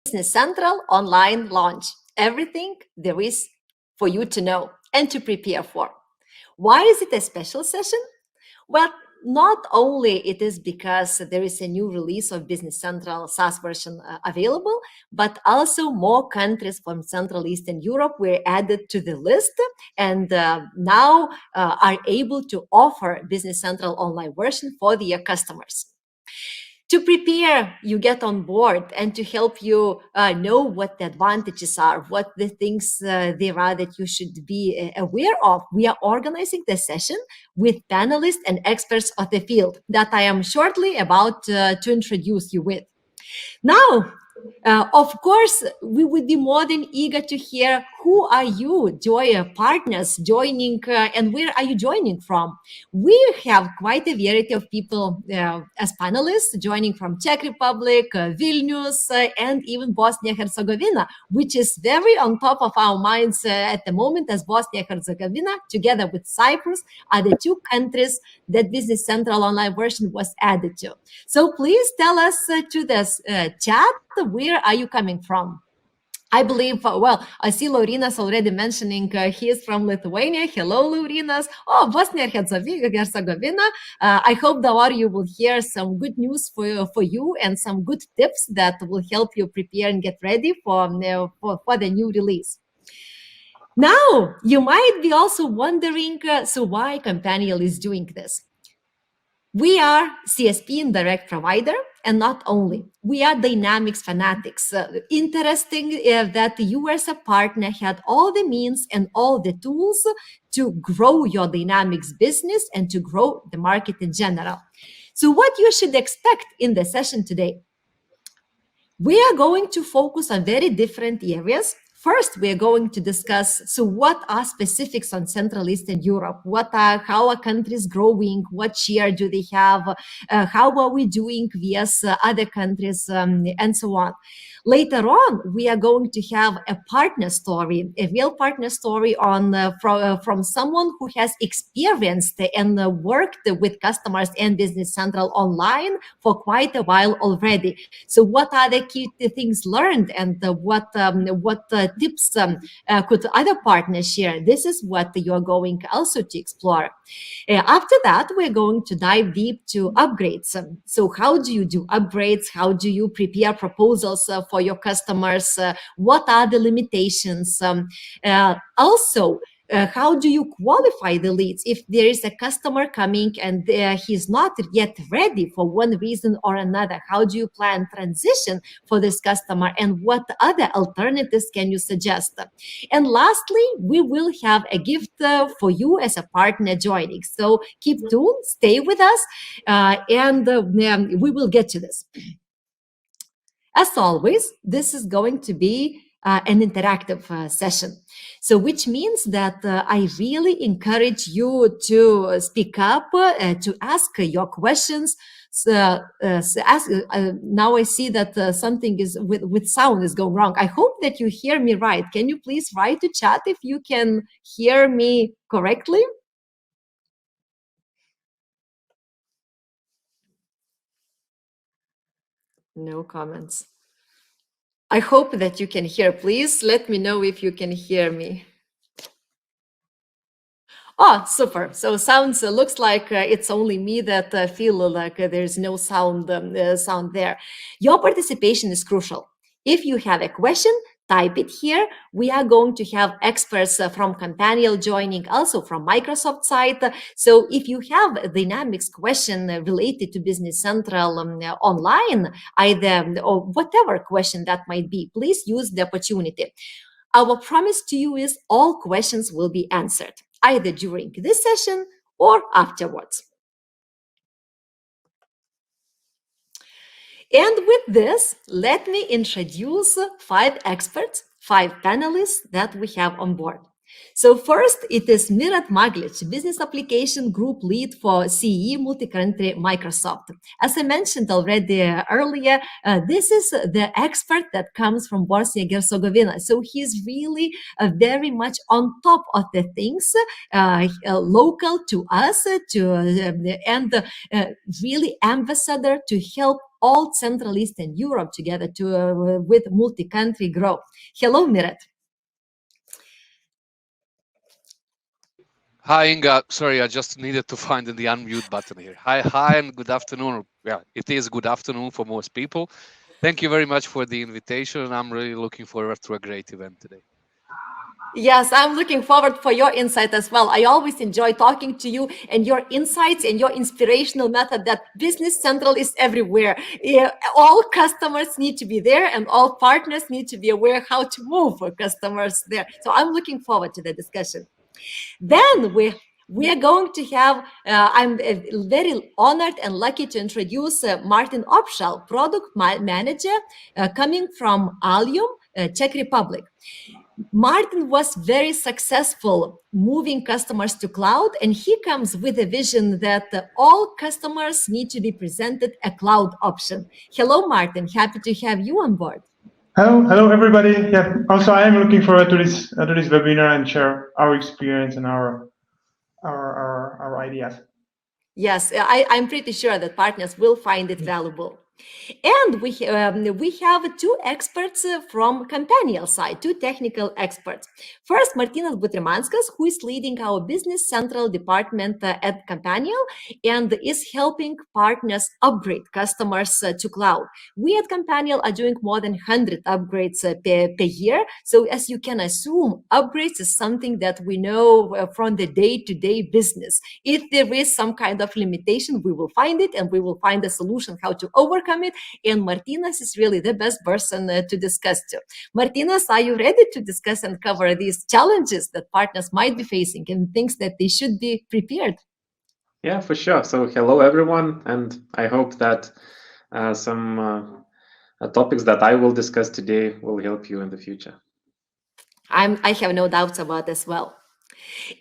Business Central online launch. Everything there is for you to know and to prepare for. Why is it a special session? Well, not only it is because there is a new release of Business Central SaaS version available, but also more countries from Central Eastern Europe were added to the list and now are able to offer Business Central online version for their customers. To prepare you get on board and to help you know what the advantages are, what the things there are that you should be aware of, we are organizing the session with panelists and experts of the field that I am shortly about to introduce you with. Now, of course, we would be more than eager to hear who are you, partners joining, and where are you joining from? We have quite a variety of people as panelists joining from Czech Republic, Vilnius, and even Bosnia Herzegovina, which is very on top of our minds at the moment, as Bosnia Herzegovina, together with Cyprus, are the two countries that Business Central online version was added to. So please tell us to this chat, where are you coming from? I believe, well, I see Laurinas already mentioning he is from Lithuania. Hello, Laurinas. Oh, Bosnia Herzegovina. I hope, Davar, you will hear some good news for you and some good tips that will help you prepare and get ready for the new release. Now, you might be also wondering, so why Companial is doing this? We are CSP and direct provider, and not only, we are Dynamics fanatics. Interesting that you as a partner had all the means and all the tools to grow your Dynamics business and to grow the market in general. So what you should expect in the session today? We are going to focus on very different areas. First, we are going to discuss, so what are specifics on Central Eastern Europe? How are countries growing? What share do they have? How are we doing vs other countries, and so on. Later on, we are going to have a partner story, a real partner story on from someone who has experienced and worked with customers and Business Central online for quite a while already. So what are the key things learned, and what tips could other partners share? This is what you are going also to explore. After that, we're going to dive deep to upgrades. So how do you do upgrades? How do you prepare proposals for your customers? What are the limitations? Also, how do you qualify the leads if there is a customer coming and he's not yet ready for one reason or another? How do you plan transition for this customer, and what other alternatives can you suggest? And lastly, we will have a gift for you as a partner joining. So keep tuned, stay with us, and we will get to this. As always, this is going to be an interactive session. So which means that I really encourage you to speak up, to ask your questions. Now I see that something is with sound is going wrong. I hope that you hear me right. Can you please write to chat if you can hear me correctly? No comments. I hope that you can hear. Please let me know if you can hear me. Oh, super. So sounds looks like it's only me that feel like there's no sound there. Your participation is crucial. If you have a question, type it here. We are going to have experts from Companial joining, also from Microsoft side. So if you have a Dynamics question related to Business Central online, either or whatever question that might be, please use the opportunity. Our promise to you is all questions will be answered, either during this session or afterwards. And with this, let me introduce 5 experts, 5 panelists that we have on board. So first, it is Mirat Maglic, Business Application Group Lead for CE Multi-Country Microsoft. As I mentioned already earlier, this is the expert that comes from Bosnia Herzegovina. So he's really very much on top of the things local to us, and really ambassador to help all Central Eastern Europe together with multi-country growth. Hello, Mirat. Hi, Inga. Sorry, I just needed to find the unmute button here. Hi, and good afternoon. Yeah, it is good afternoon for most people. Thank you very much for the invitation, and I'm really looking forward to a great event today. Yes, I'm looking forward for your insight as well. I always enjoy talking to you and your insights and your inspirational method that Business Central is everywhere. All customers need to be there and all partners need to be aware how to move for customers there. So I'm looking forward to the discussion. Then we are going to have, I'm very honored and lucky to introduce Martin Opshal, product manager coming from Allium, Czech Republic. Martin was very successful moving customers to cloud, and he comes with a vision that all customers need to be presented a cloud option. Hello, Martin. Happy to have you on board. Hello, everybody. Yeah. Also, I am looking forward to this webinar and share our experience and our ideas. Yes, I'm pretty sure that partners will find it valuable. And we have two experts from Companial side, two technical experts. First, Martinas Butrimanskas, who is leading our Business Central department at Companial and is helping partners upgrade customers to cloud. We at Companial are doing more than 100 upgrades per year. So as you can assume, upgrades is something that we know from the day-to-day business. If there is some kind of limitation, we will find it and we will find a solution how to overcome it. And Martinas is really the best person to discuss to. Martinas, are you ready to discuss and cover these challenges that partners might be facing and things that they should be prepared? Yeah, for sure. So hello, everyone. And I hope that some topics that I will discuss today will help you in the future. I have no doubts about as well.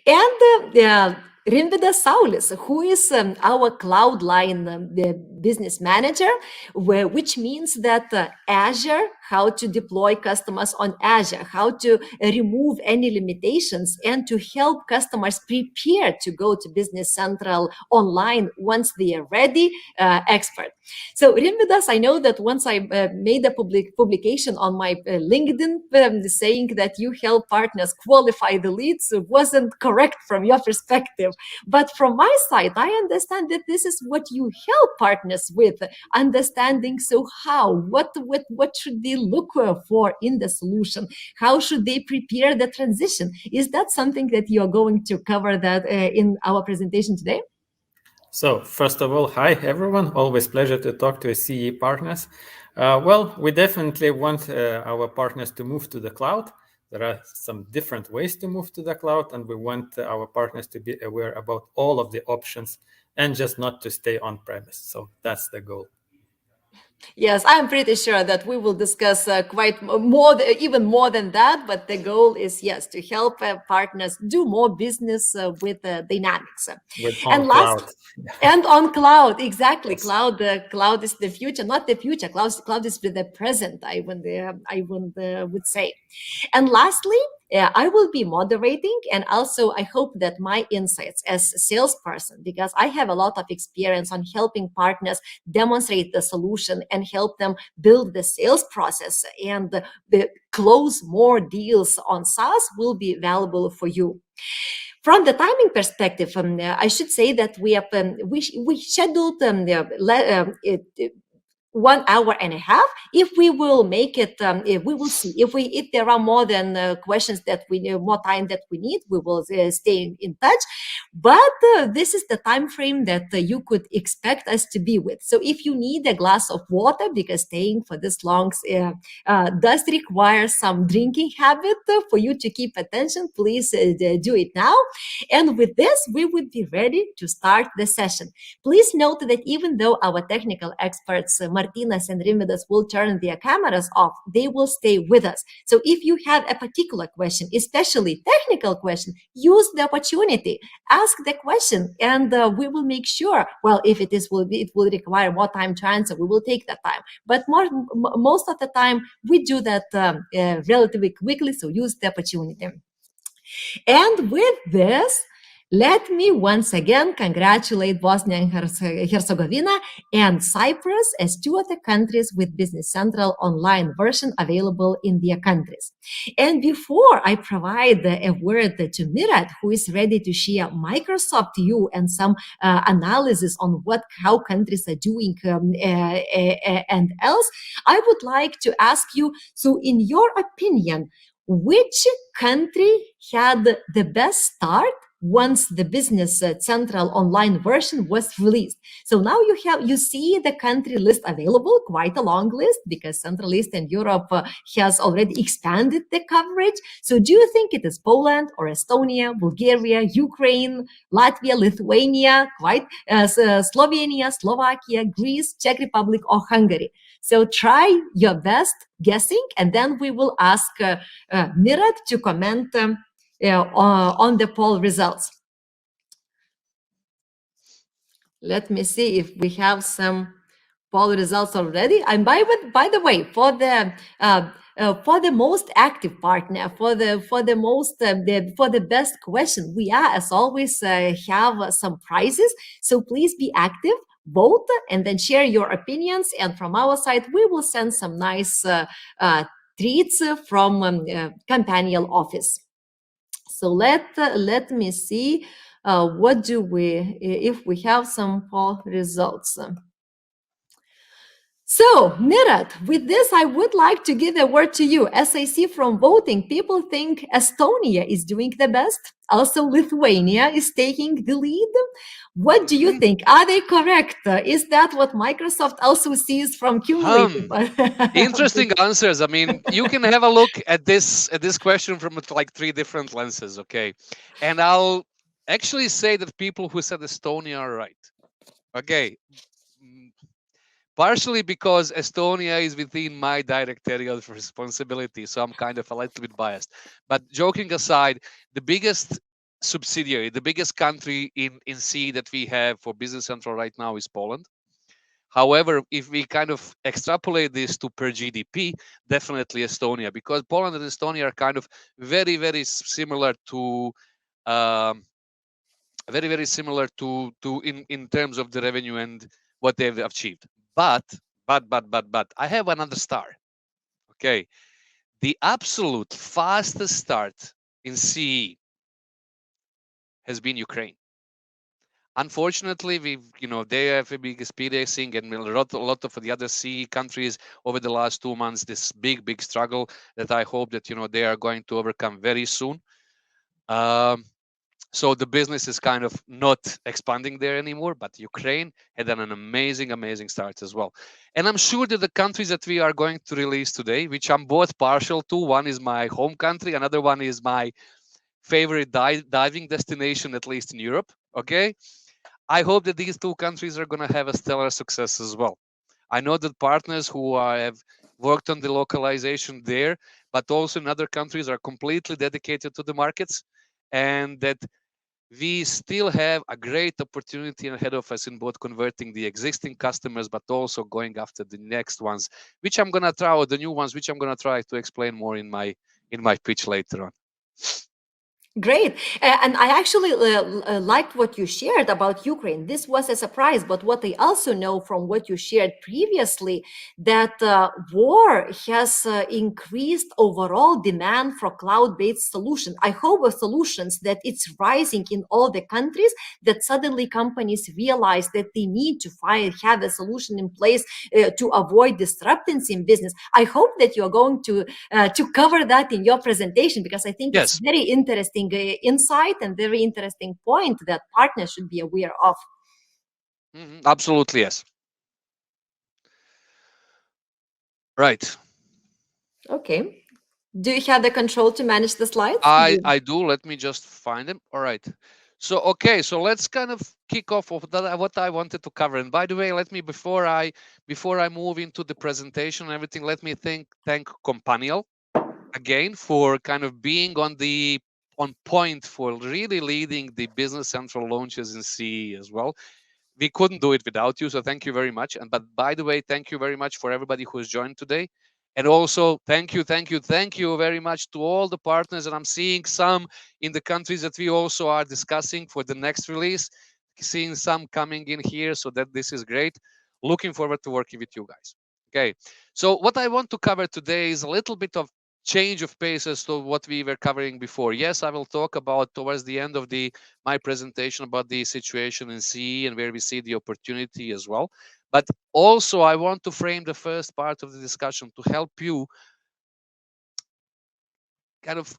And Rimvydas Saulis, who is our Cloudline business manager, which means that Azure, how to deploy customers on Azure, how to remove any limitations, and to help customers prepare to go to Business Central online once they are ready, expert. So Rimvydas, I know that once I made a publication on my LinkedIn saying that you help partners qualify the leads wasn't correct from your perspective. But from my side, I understand that this is what you help partners with, understanding so how, what should they look for in the solution? How should they prepare the transition? Is that something that you are going to cover that in our presentation today? So first of all, hi everyone, always pleasure to talk to CE partners. Well, we definitely want our partners to move to the cloud. There are some different ways to move to the cloud, and we want our partners to be aware about all of the options and just not to stay on premise. So that's the goal. Yes, I'm pretty sure that we will discuss even more than that, but the goal is, yes, to help partners do more business with Dynamics. Cloud. And on cloud, exactly. Yes. Cloud is the future, not the future. Cloud is the present, I would say. And lastly, I will be moderating, and also I hope that my insights as a salesperson, because I have a lot of experience on helping partners demonstrate the solution and help them build the sales process and close more deals on SaaS, will be valuable for you. From the timing perspective, I should say that we scheduled 1 hour and a half. If we will make it, we will see. If there are more than questions that more time that we need, we will stay in touch. But this is the time frame that you could expect us to be with. So if you need a glass of water, because staying for this long does require some drinking habit for you to keep attention, please do it now. And with this, we would be ready to start the session. Please note that even though our technical experts, Martinas and Rimvidas will turn their cameras off, they will stay with us. So if you have a particular question, especially technical question, use the opportunity, ask the question, and we will make sure, well, if it will require more time to answer, we will take that time. But most of the time, we do that relatively quickly, so use the opportunity. And with this, let me once again congratulate Bosnia and Herzegovina and Cyprus as two of the countries with Business Central online version available in their countries. And before I provide a word to Mirat, who is ready to share Microsoft view and some analysis on how countries are doing and else, I would like to ask you, so in your opinion, which country had the best start once the Business Central online version was released? So now you see the country list available, quite a long list, because Central Eastern Europe has already expanded the coverage. So do you think it is Poland or Estonia, Bulgaria, Ukraine, Latvia, Lithuania, Slovenia, Slovakia, Greece, Czech Republic, or Hungary? So try your best guessing, and then we will ask Mirat to comment on the poll results. Let me see if we have some poll results already. And by the way, for the most active partner, for the best question, we are, as always, have some prizes. So please be active, vote, and then share your opinions. And from our side, we will send some nice treats from Companial office. So let me see if we have some poll results. So, Mirat, with this, I would like to give a word to you. As I see from voting, people think Estonia is doing the best. Also, Lithuania is taking the lead. What do you think? Are they correct? Is that what Microsoft also sees from cumulative? Interesting answers. I mean, you can have a look at this question from like 3 different lenses, okay? And I'll actually say that people who said Estonia are right. Okay. Partially because Estonia is within my direct area of responsibility, so I'm kind of a little bit biased. But joking aside, the biggest subsidiary, the biggest country in CE that we have for Business Central right now is Poland. However, if we kind of extrapolate this to per GDP, definitely Estonia, because Poland and Estonia are kind of very, very similar to in terms of the revenue and what they've achieved. But I have another star. Okay, the absolute fastest start in CE has been Ukraine. Unfortunately, they have been experiencing, and a lot of the other CE countries over the last 2 months, this big struggle that I hope that they are going to overcome very soon. So the business is kind of not expanding there anymore, but Ukraine had done an amazing start as well. And I'm sure that the countries that we are going to release today, which I'm both partial to, one is my home country, another one is my favorite diving destination, at least in Europe, okay? I hope that these 2 countries are going to have a stellar success as well. I know that partners who have worked on the localization there, but also in other countries are completely dedicated to the markets, and that we still have a great opportunity ahead of us in both converting the existing customers, but also going after the next ones, which I'm going to try, or the new ones, which I'm going to try to explain more in my pitch later on. Great. And I actually liked what you shared about Ukraine. This was a surprise, but what I also know from what you shared previously, that war has increased overall demand for cloud-based solutions. I hope of solutions that it's rising in all the countries, that suddenly companies realize that they need to have a solution in place to avoid disruptions in business. I hope that you're going to cover that in your presentation, because I think it's very interesting insight and very interesting point that partners should be aware of. Absolutely, yes. Right. Okay. Do you have the control to manage the slides? I do. Let me just find them. All right. So okay, so let's kind of kick off of that, what I wanted to cover. And by the way, let me before I move into the presentation and everything, let me thank Companial again for kind of being on point for really leading the Business Central launches in CE as well. We couldn't do it without you, so thank you very much. And but by the way, thank you very much for everybody who has joined today. And also thank you very much to all the partners. And I'm seeing some in the countries that we also are discussing for the next release, seeing some coming in here, so that this is great. Looking forward to working with you guys. Okay, so what I want to cover today is a little bit of change of pace as to what we were covering before. Yes, I will talk about towards the end of my presentation about the situation in CE and where we see the opportunity as well. But also I want to frame the first part of the discussion to help you kind of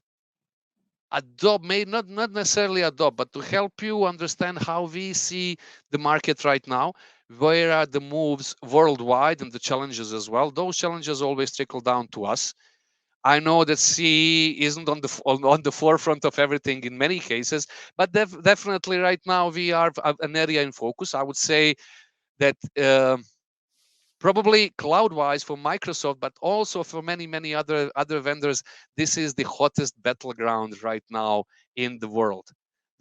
adopt, maybe not necessarily adopt, but to help you understand how we see the market right now, where are the moves worldwide and the challenges as well. Those challenges always trickle down to us. I know that CE isn't on the forefront of everything in many cases, but definitely right now we are an area in focus. I would say that probably cloud-wise for Microsoft, but also for many other vendors, this is the hottest battleground right now in the world.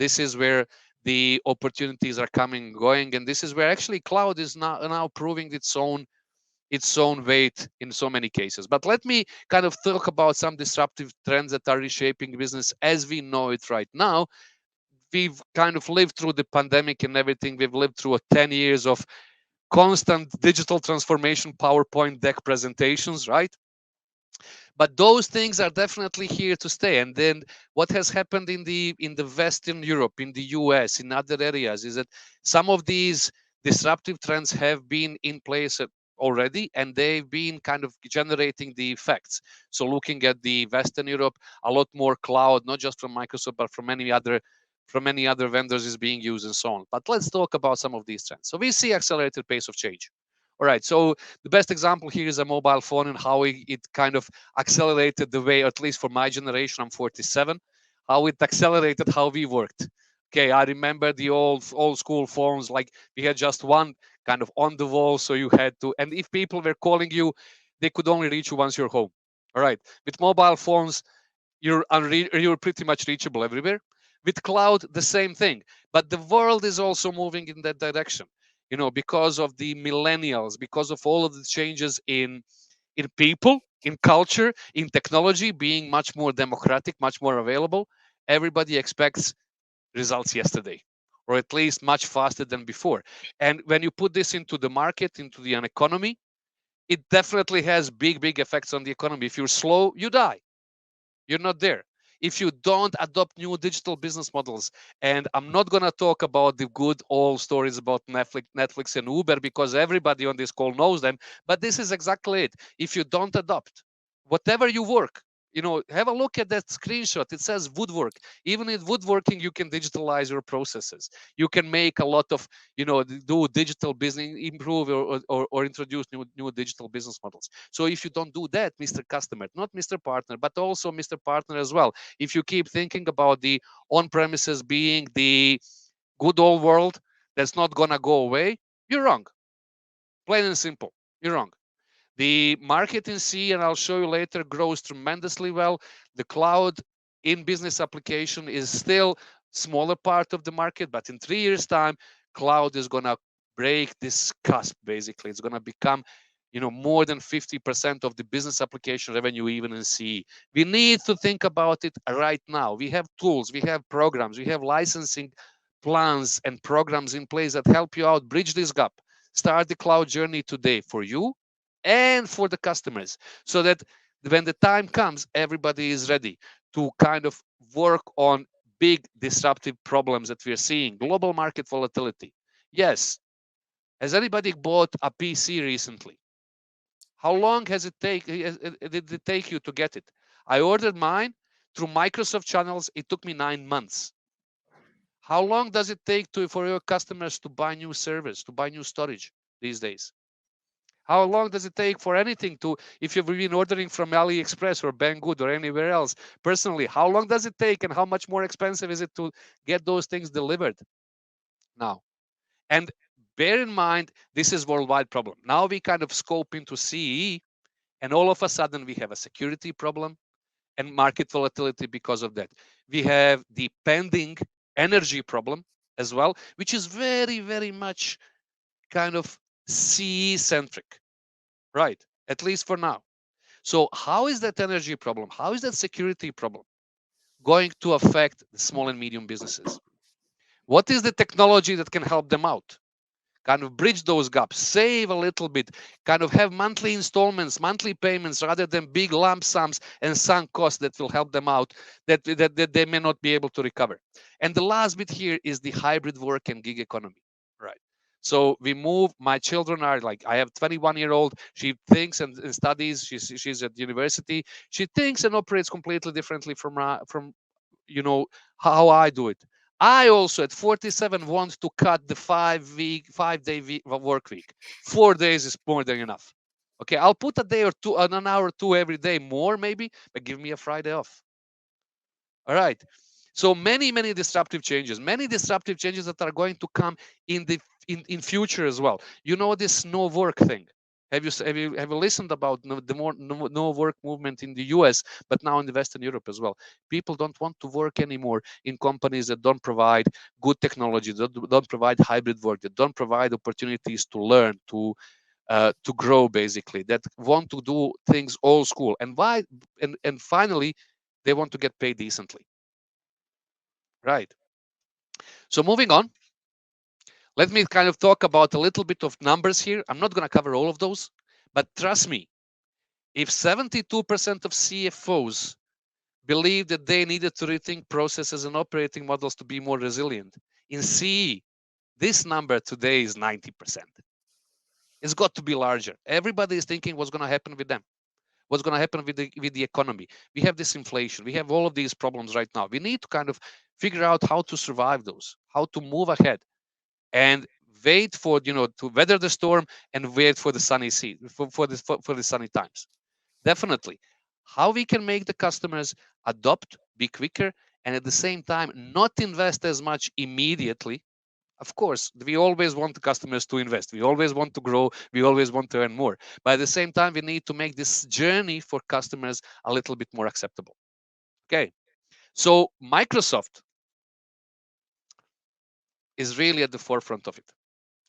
This is where the opportunities are coming, going, and this is where actually cloud is now proving its own weight in so many cases. But let me kind of talk about some disruptive trends that are reshaping business as we know it right now. We've kind of lived through the pandemic and everything. We've lived through 10 years of constant digital transformation, PowerPoint deck presentations, right? But those things are definitely here to stay. And then what has happened in the Western Europe, in the US, in other areas, is that some of these disruptive trends have been in place already, and they've been kind of generating the effects. So looking at the Western Europe, a lot more cloud, not just from Microsoft, but from many other vendors is being used and so on. But let's talk about some of these trends. So we see accelerated pace of change. All right, so the best example here is a mobile phone and how it kind of accelerated the way, at least for my generation, I'm 47, how it accelerated how we worked. Okay, I remember the old school phones, like we had just one kind of on the wall, so you had to, and if people were calling you, they could only reach you once you're home. All right, with mobile phones, you're pretty much reachable everywhere. With cloud, the same thing, but the world is also moving in that direction, because of the millennials, because of all of the changes in people, in culture, in technology being much more democratic, much more available. Everybody expects results yesterday, or at least much faster than before. And when you put this into the market, into the economy, it definitely has big effects on the economy. If you're slow, you die. You're not there. If you don't adopt new digital business models, and I'm not going to talk about the good old stories about Netflix and Uber, because everybody on this call knows them, but this is exactly it. If you don't adopt whatever you work, have a look at that screenshot. It says woodwork. Even in woodworking, you can digitalize your processes. You can make a lot of, do digital business, improve or introduce new digital business models. So if you don't do that, Mr. Customer, not Mr. Partner, but also Mr. Partner as well, if you keep thinking about the on-premises being the good old world that's not going to go away, you're wrong. Plain and simple, you're wrong. The market in C, and I'll show you later, grows tremendously well. The cloud in business application is still smaller part of the market, but in 3 years' time, cloud is going to break this cusp, basically. It's going to become more than 50% of the business application revenue, even in CE. We need to think about it right now. We have tools, we have programs, we have licensing plans and programs in place that help you out, bridge this gap. Start the cloud journey today for you and for the customers, so that when the time comes, everybody is ready to kind of work on big disruptive problems that we're seeing. Global market volatility. Yes. Has anybody bought a PC recently? How long did it take you to get it? I ordered mine through Microsoft channels. It took me 9 months. How long does it take for your customers to buy new servers, to buy new storage these days? How long does it take for anything to, if you've been ordering from AliExpress or Banggood or anywhere else, personally, how long does it take and how much more expensive is it to get those things delivered now? And bear in mind, this is worldwide problem. Now we kind of scope into CE, and all of a sudden we have a security problem and market volatility because of that. We have the pending energy problem as well, which is very, very much kind of CE centric, right? At least for now. So how is that energy problem? How is that security problem going to affect the small and medium businesses? What is the technology that can help them out? Kind of bridge those gaps, save a little bit, kind of have monthly installments, monthly payments, rather than big lump sums and sunk costs that will help them out, that they may not be able to recover. And the last bit here is the hybrid work and gig economy, right? So we move, my children are like, I have 21-year-old, she thinks and studies, she's at university, she thinks and operates completely differently from how I do it. I also at 47 want to cut the 5-day work week. 4 days is more than enough. Okay, I'll put a day or two, an hour or two every day more maybe, but give me a Friday off. All right. So many disruptive changes that are going to come in the in future as well. You know, this no work thing. Have you listened about the more no work movement in the US, but now in the Western Europe as well? People don't want to work anymore in companies that don't provide good technology, that don't provide hybrid work, that don't provide opportunities to learn, to grow, basically, that want to do things old school. And why? And finally, they want to get paid decently. Right. So moving on, let me kind of talk about a little bit of numbers here. I'm not going to cover all of those, but trust me, if 72% of CFOs believe that they needed to rethink processes and operating models to be more resilient, in CE, this number today is 90%. It's got to be larger. Everybody is thinking what's going to happen with them. What's going to happen with the economy? We have this inflation. We have all of these problems right now. We need to kind of figure out how to survive those, how to move ahead, and wait for to weather the storm and wait for the sunny sea for the sunny times. Definitely, how we can make the customers adopt, be quicker, and at the same time not invest as much immediately. Of course, we always want the customers to invest. We always want to grow. We always want to earn more. But at the same time, we need to make this journey for customers a little bit more acceptable. Okay. So Microsoft is really at the forefront of it.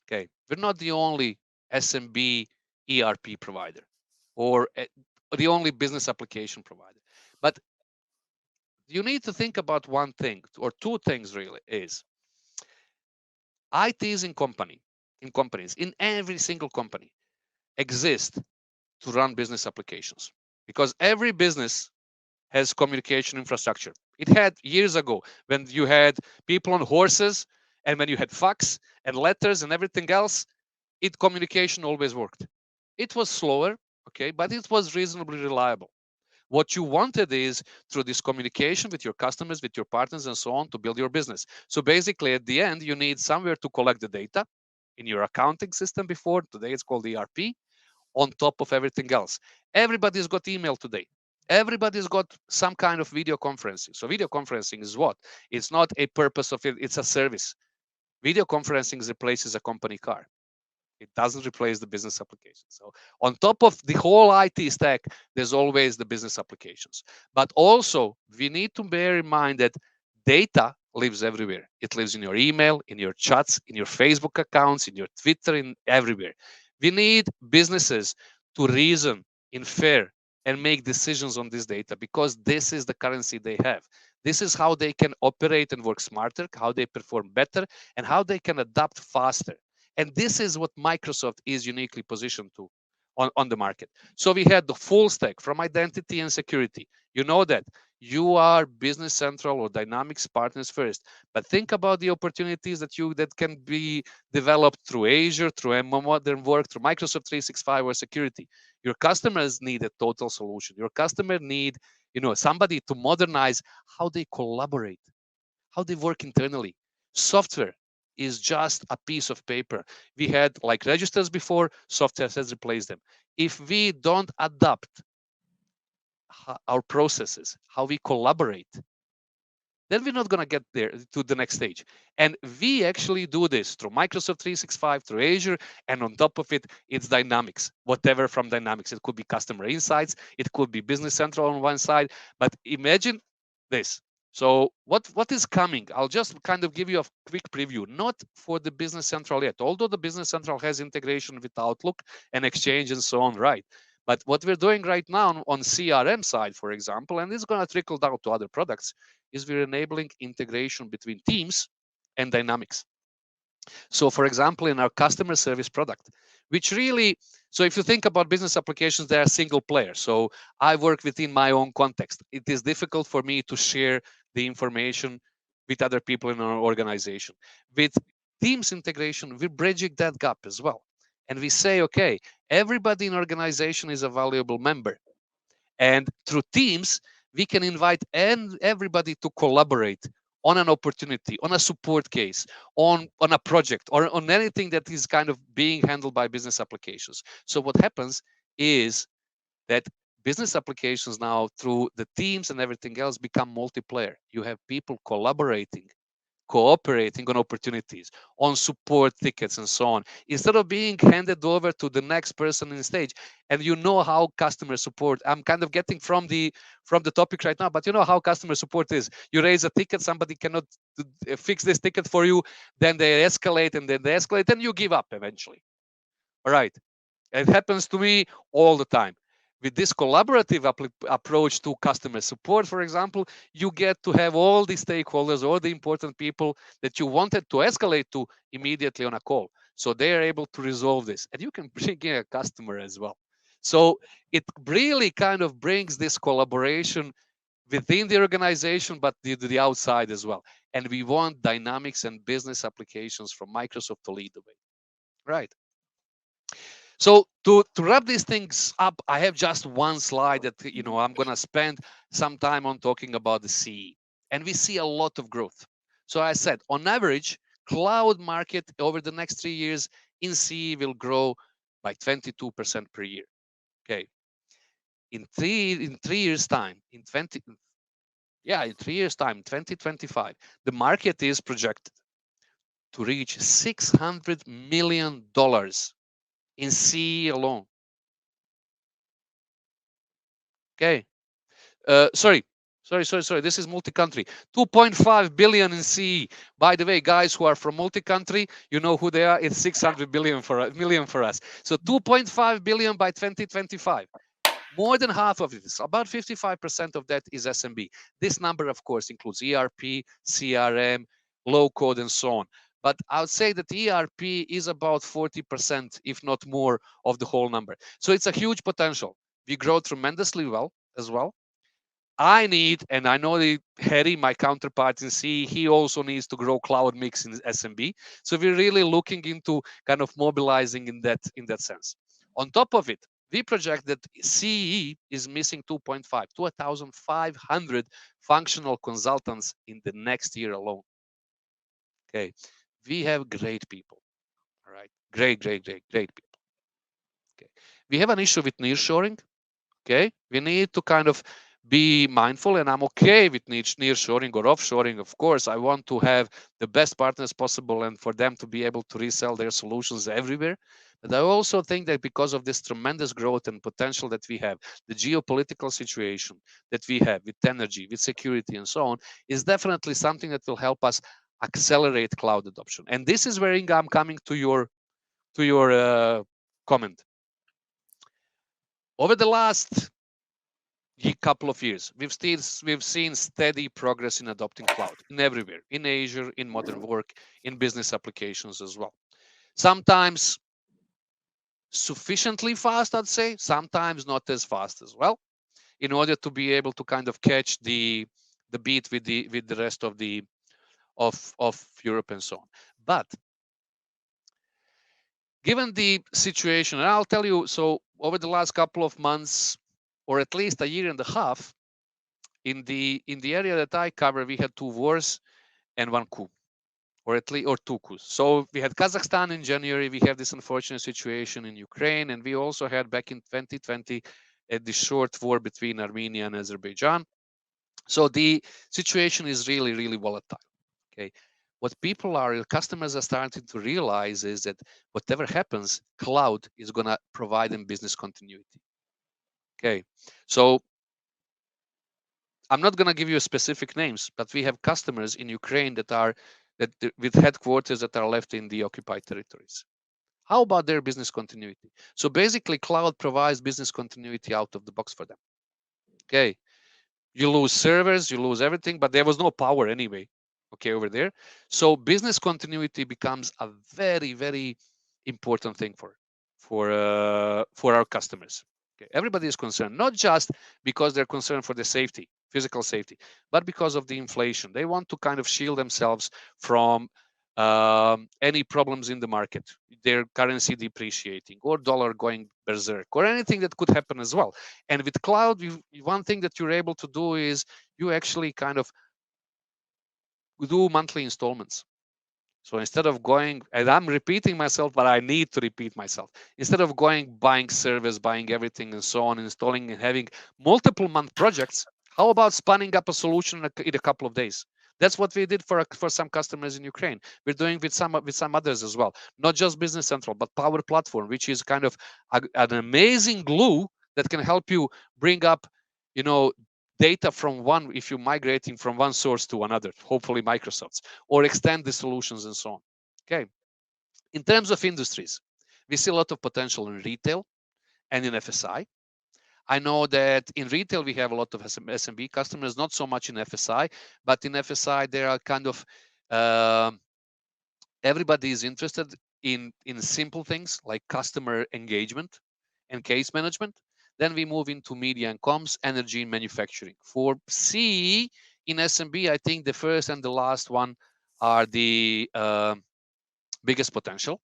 Okay. We're not the only SMB ERP provider or the only business application provider. But you need to think about one thing or two things really is ITs in companies, in every single company exist to run business applications, because every business has communication infrastructure. It had years ago when you had people on horses and when you had fax and letters and everything else, communication always worked. It was slower, okay, but it was reasonably reliable. What you wanted is through this communication with your customers, with your partners, and so on, to build your business. So basically, at the end, you need somewhere to collect the data in your accounting system before. Today, it's called ERP, on top of everything else. Everybody's got email today. Everybody's got some kind of video conferencing. So video conferencing is what? It's not a purpose of it, it's a service. Video conferencing replaces a company car. It doesn't replace the business application. So on top of the whole IT stack, there's always the business applications. But also, we need to bear in mind that data lives everywhere. It lives in your email, in your chats, in your Facebook accounts, in your Twitter, in everywhere. We need businesses to reason in fair and make decisions on this data, because this is the currency they have. This is how they can operate and work smarter, how they perform better, and how they can adapt faster. And this is what Microsoft is uniquely positioned to on the market. So we had the full stack from identity and security. You know that you are Business Central or Dynamics partners first, but think about the opportunities that can be developed through Azure, through modern work, through Microsoft 365 or security. Your customers need a total solution. Your customer need somebody to modernize how they collaborate, how they work internally. Software is just a piece of paper. We had like registers before, software has replaced them. If we don't adapt our processes, how we collaborate, then we're not going to get there to the next stage. And we actually do this through Microsoft 365, through Azure, and on top of it, it's Dynamics, whatever from Dynamics. It could be Customer Insights, it could be Business Central on one side, but imagine this. So what is coming? I'll just kind of give you a quick preview, not for the Business Central yet, although the Business Central has integration with Outlook and Exchange and so on, right? But what we're doing right now on CRM side, for example, and it's going to trickle down to other products, is we're enabling integration between Teams and Dynamics. So for example, in our customer service product, which really, so if you think about business applications, they are single player. So I work within my own context. It is difficult for me to share the information with other people in our organization. With Teams integration, we're bridging that gap as well. And we say, okay, everybody in organization is a valuable member. And through Teams, we can invite everybody to collaborate on an opportunity, on a support case, on a project, or on anything that is kind of being handled by business applications. So what happens is that business applications now, through the Teams and everything else, become multiplayer. You have people collaborating, cooperating on opportunities, on support tickets and so on, instead of being handed over to the next person in stage. And you know how customer support, I'm kind of getting from the topic right now, but you know how customer support is. You raise a ticket, somebody cannot fix this ticket for you, then they escalate and then they escalate, and you give up eventually. All right. It happens to me all the time. With this collaborative approach to customer support, for example, you get to have all the stakeholders, all the important people that you wanted to escalate to immediately on a call. So they are able to resolve this. And you can bring in a customer as well. So it really kind of brings this collaboration within the organization, but the outside as well. And we want Dynamics and business applications from Microsoft to lead the way. Right. So to wrap these things up, I have just one slide that I'm going to spend some time on talking about the CE. And we see a lot of growth. So I said, on average, cloud market over the next 3 years in CE will grow by 22% per year. Okay. In 3 years time, in 3 years time, 2025, the market is projected to reach $600 million in CE alone. Okay. Sorry. This is multi-country. 2.5 billion in CE. By the way, guys who are from multi-country, you know who they are. It's 600 million for us. So 2.5 billion by 2025. More than half of it, about 55% of that is SMB. This number, of course, includes ERP, CRM, low code, and so on. But I would say that ERP is about 40%, if not more, of the whole number. So it's a huge potential. We grow tremendously well as well. I need, and I know that Harry, my counterpart in CE, he also needs to grow cloud mix in SMB. So we're really looking into kind of mobilizing in that sense. On top of it, we project that CE is missing 2.5 to 1,500 functional consultants in the next year alone. Okay, we have great people. All right, great people. Okay, we have an issue with nearshoring. Okay, we need to kind of be mindful, and I'm okay with nearshoring or offshoring. Of course, I want to have the best partners possible and for them to be able to resell their solutions everywhere. But I also think that because of this tremendous growth and potential that we have, the geopolitical situation that we have with energy, with security, and so on, is definitely something that will help us accelerate cloud adoption. And this is where, Inga, I'm coming to your comment. Over the last couple of years, we've seen steady progress in adopting cloud in everywhere, in Azure, in modern work, in business applications as well. Sometimes sufficiently fast, I'd say, sometimes not as fast as well, in order to be able to kind of catch the beat with the rest of Europe and so on. But given the situation, and I'll tell you, so over the last couple of months, or at least a year and a half, in the area that I cover, we had 2 wars and 1 coup. or at least, or two coups. So we had Kazakhstan in January. We have this unfortunate situation in Ukraine, and we also had back in 2020 the short war between Armenia and Azerbaijan. So the situation is really, really volatile. Okay, what customers are starting to realize is that whatever happens, cloud is going to provide them business continuity. Okay, so I'm not going to give you specific names, but we have customers in Ukraine with headquarters that are left in the occupied territories. How about their business continuity? So basically, cloud provides business continuity out of the box for them. Okay, you lose servers, you lose everything, but there was no power anyway. Okay, over there. So business continuity becomes a very, very important thing for our customers. Okay, everybody is concerned, not just because they're concerned for the safety, physical safety, but because of the inflation. They want to kind of shield themselves from any problems in the market, their currency depreciating or dollar going berserk or anything that could happen as well. And with cloud, one thing that you're able to do is you actually kind of do monthly installments. So instead of going, and I'm repeating myself, but I need to repeat myself. Instead of going, buying servers, buying everything and so on, installing and having multiple month projects, how about spanning up a solution in a couple of days? That's what we did for some customers in Ukraine. We're doing with some others as well. Not just Business Central, but Power Platform, which is kind of an amazing glue that can help you bring up, data from one, if you're migrating from one source to another, hopefully Microsoft's, or extend the solutions and so on. Okay. In terms of industries, we see a lot of potential in retail and in FSI. I know that in retail, we have a lot of SMB customers, not so much in FSI, but in FSI, there are kind of, everybody is interested in simple things like customer engagement and case management. Then we move into media and comms, energy and manufacturing. For CE in SMB, I think the first and the last one are the biggest potential.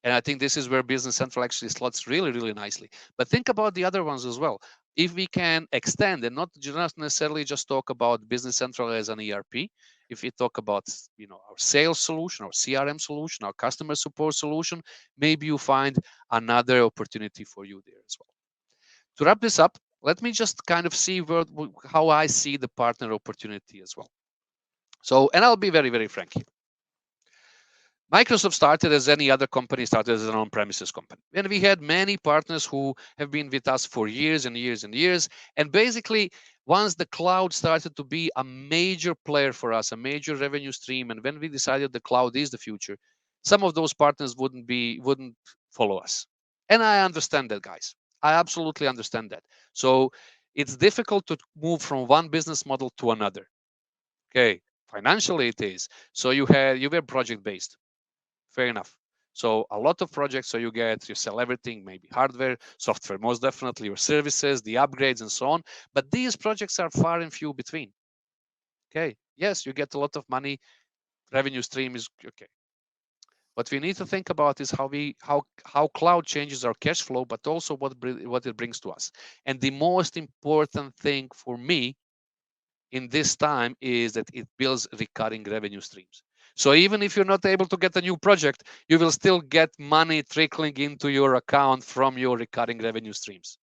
And I think this is where Business Central actually slots really, really nicely. But think about the other ones as well. If we can extend and not necessarily just talk about Business Central as an ERP, if we talk about our sales solution, our CRM solution, our customer support solution, maybe you find another opportunity for you there as well. To wrap this up, let me just kind of see how I see the partner opportunity as well. So, and I'll be very, very frank here. Microsoft started as any other company, started as an on-premises company. And we had many partners who have been with us for years and years and years. And basically, once the cloud started to be a major player for us, a major revenue stream, and when we decided the cloud is the future, some of those partners wouldn't follow us. And I understand that, guys. I absolutely understand that. So it's difficult to move from one business model to another. Okay, financially it is. So you were project-based. Fair enough. So a lot of projects, so you sell everything, maybe hardware, software, most definitely your services, the upgrades and so on. But these projects are far and few between. Okay, yes, you get a lot of money, revenue stream is okay. What we need to think about is how cloud changes our cash flow, but also what it brings to us. And the most important thing for me in this time is that it builds recurring revenue streams. So even if you're not able to get a new project, you will still get money trickling into your account from your recurring revenue streams.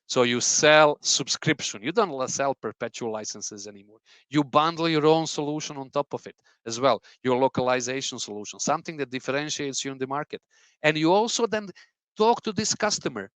So you sell subscription. You don't sell perpetual licenses anymore. You bundle your own solution on top of it as well, your localization solution, something that differentiates you in the market. And you also then talk to this customer,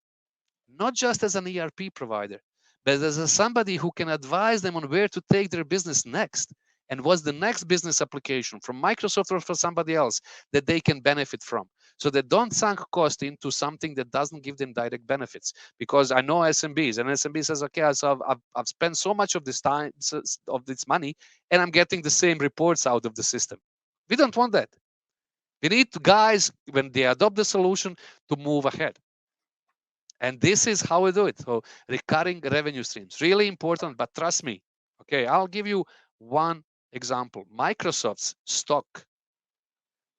not just as an ERP provider, but as somebody who can advise them on where to take their business next and what's the next business application from Microsoft or for somebody else that they can benefit from. So they don't sunk cost into something that doesn't give them direct benefits. Because I know SMBs, and SMB says, okay, so I've spent so much of this time, of this money, and I'm getting the same reports out of the system. We don't want that. We need guys, when they adopt the solution, to move ahead. And this is how we do it. So recurring revenue streams, really important, but trust me. Okay, I'll give you one example. Microsoft's stock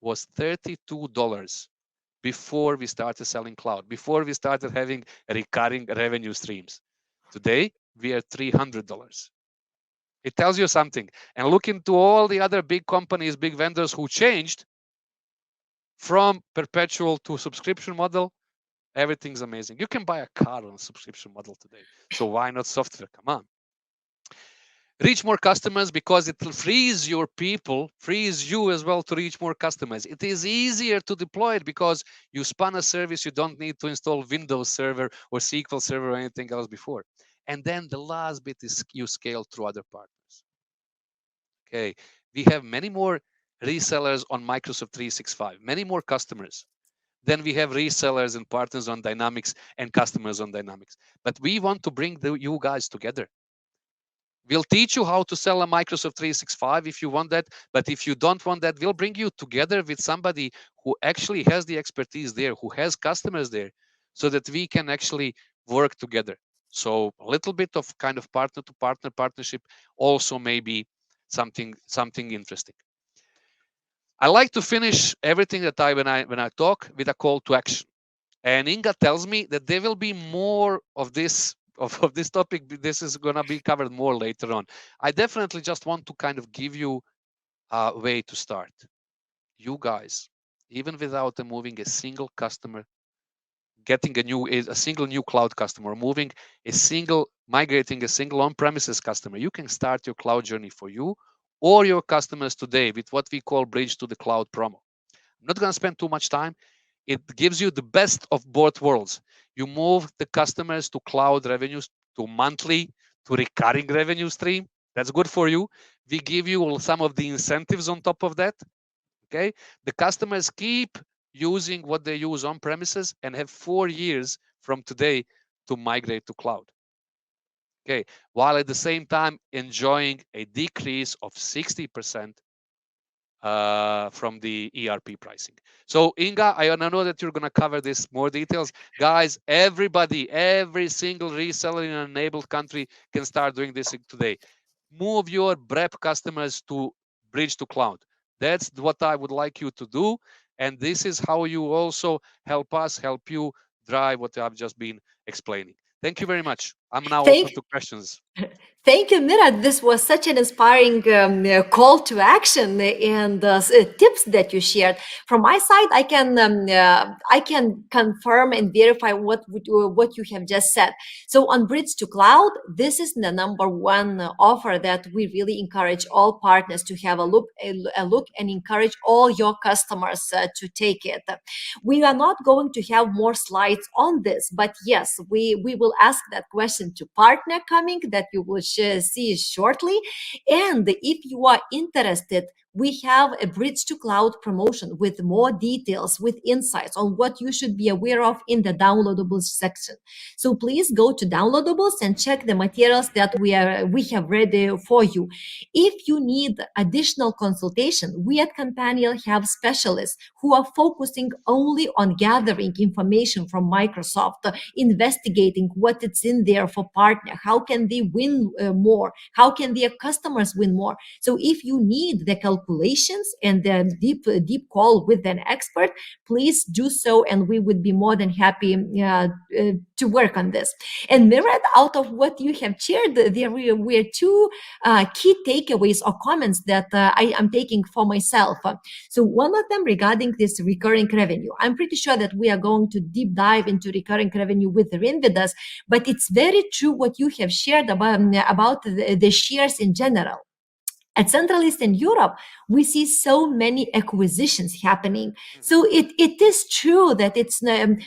was $32 before we started selling cloud, before we started having recurring revenue streams. Today, we are $300. It tells you something. And look into all the other big companies, big vendors who changed from perpetual to subscription model. Everything's amazing. You can buy a car on a subscription model today. So why not software? Come on. Reach more customers because it frees your people, frees you as well to reach more customers. It is easier to deploy it because you spun a service. You don't need to install Windows Server or SQL Server or anything else before. And then the last bit is you scale through other partners. Okay, we have many more resellers on Microsoft 365, many more customers. Then we have resellers and partners on Dynamics and customers on Dynamics. But we want to bring you guys together. We'll teach you how to sell a Microsoft 365 if you want that. But if you don't want that, we'll bring you together with somebody who actually has the expertise there, who has customers there, so that we can actually work together. So a little bit of kind of partner to partner partnership also may be something interesting. I like to finish everything that when I talk with a call to action. And Inga tells me that there will be more of this this topic. This is going to be covered more later on. I definitely just want to kind of give you a way to start. You guys, even without moving a single customer, getting a single new cloud customer, migrating a single on-premises customer, you can start your cloud journey for you or your customers today with what we call Bridge to the Cloud promo. I'm not going to spend too much time. It gives you the best of both worlds. You move the customers to cloud revenues, to monthly, to recurring revenue stream. That's good for you. We give you some of the incentives on top of that. Okay, the customers keep using what they use on premises and have 4 years from today to migrate to cloud. Okay, while at the same time enjoying a decrease of 60% from the ERP pricing. So Inga, I know that you're going to cover this more details. Guys, everybody, every single reseller in an enabled country can start doing this today. Move your BREP customers to Bridge to Cloud. That's what I would like you to do. And this is how you also help you drive what I've just been explaining. Thank you very much. I'm now open to questions. Thank you, Mira. This was such an inspiring call to action and tips that you shared. From my side, I can confirm and verify what you have just said. So on Bridge to Cloud, this is the number one offer that we really encourage all partners to have a look and encourage all your customers to take it. We are not going to have more slides on this, but yes, we will ask that question to partner coming that you will see shortly. And if you are interested, we have a Bridge to Cloud promotion with more details, with insights on what you should be aware of in the downloadables section. So please go to downloadables and check the materials that we have ready for you. If you need additional consultation, we at Companial have specialists who are focusing only on gathering information from Microsoft, investigating what it's in there for partner, how can they win more, how can their customers win more. So if you need the calculations and the deep call with an expert, please do so, and we would be more than happy to work on this. And Mirad, out of what you have shared, there were two key takeaways or comments that I am taking for myself. So one of them regarding this recurring revenue. I'm pretty sure that we are going to deep dive into recurring revenue with Rinvidas, but it's very true what you have shared about the shares in general. At Central Eastern Europe, we see so many acquisitions happening. So it is true that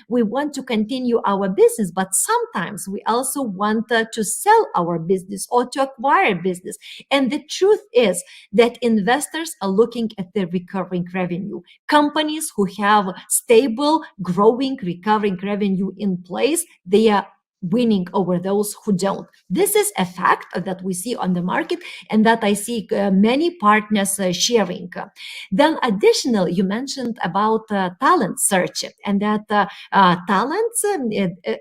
we want to continue our business, but sometimes we also want to sell our business or to acquire business. And the truth is that investors are looking at the recurring revenue. Companies who have stable, growing, recurring revenue in place, they are winning over those who don't. This is a fact that we see on the market and that I see many partners sharing. Then additionally, you mentioned about talent search and that talents,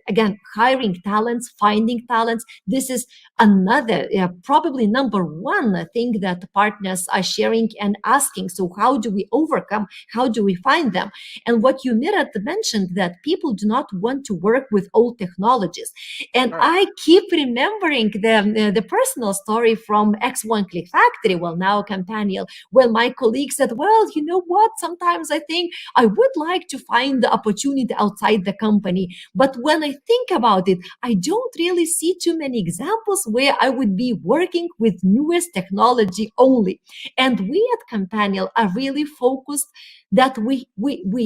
again, hiring talents, finding talents, this is another, probably number one thing that partners are sharing and asking. So how do we overcome? How do we find them? And what you, Mirat, mentioned, that people do not want to work with old technologies. solutions. And I keep remembering the personal story from X1 Click Factory, well, now Companial, when my colleague said, well, you know what, sometimes I think I would like to find the opportunity outside the company. But when I think about it, I don't really see too many examples where I would be working with newest technology only. And we at Companial are really focused that we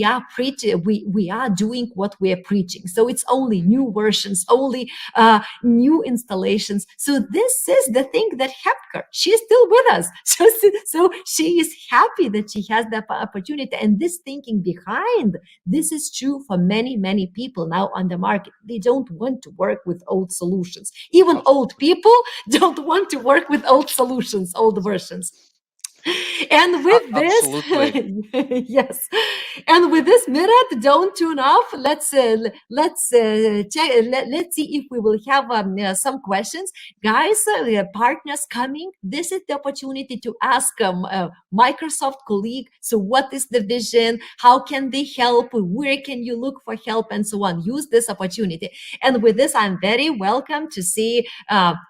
are preaching, we are doing what we are preaching. So it's only new versions, only new installations. So this is the thing that helped her. She's still with us. So she is happy that she has that opportunity. And this thinking behind this is true for many, many people now on the market. They don't want to work with old solutions. Even old people don't want to work with old solutions, old versions. And with this, yes, and with this, Mirat, don't tune off. Let's check. Let's see if we will have some questions, guys. Partners coming. This is the opportunity to ask Microsoft colleague. So, what is the vision? How can they help? Where can you look for help, and so on? Use this opportunity. And with this, I'm very welcome to see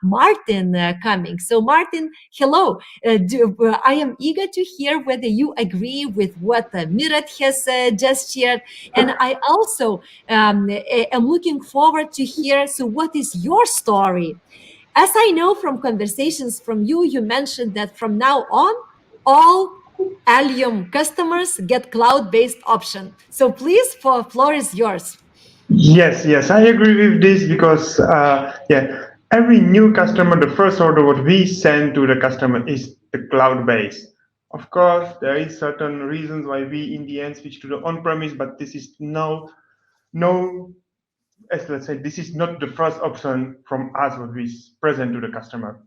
Martin coming. So, Martin, hello. I am eager to hear whether you agree with what Mirat has just shared. And I also am looking forward to hear, so what is your story? As I know from conversations from you, you mentioned that from now on, all Allium customers get cloud-based option. So please, floor is yours. Yes, I agree with this because, every new customer, the first order what we send to the customer is the cloud base. Of course, there is certain reasons why we in the end switch to the on-premise, but this is as let's say, this is not the first option from us what we present to the customer.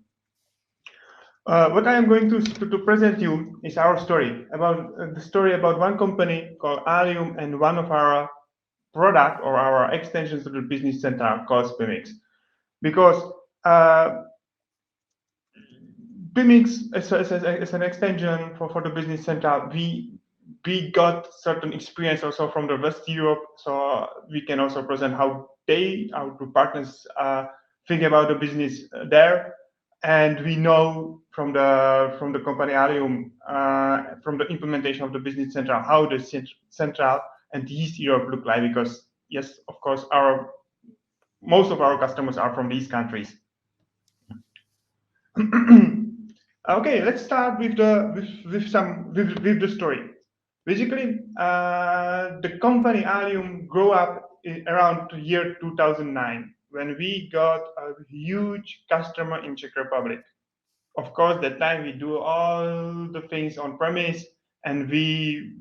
What I am going to present you is our story about one company called Allium and one of our product or our extensions to the business center called PIMX. Because PIMX as an extension for the business center, we got certain experience also from the West Europe, so we can also present how our two partners think about the business there. And we know from the company Allium, from the implementation of the business center, how the Central and East Europe look like, because yes, of course, most of our customers are from these countries. Okay, let's start with the story. Basically, the company Allium grew up around the year 2009 when we got a huge customer in Czech Republic. Of course, that time we do all the things on premise, and we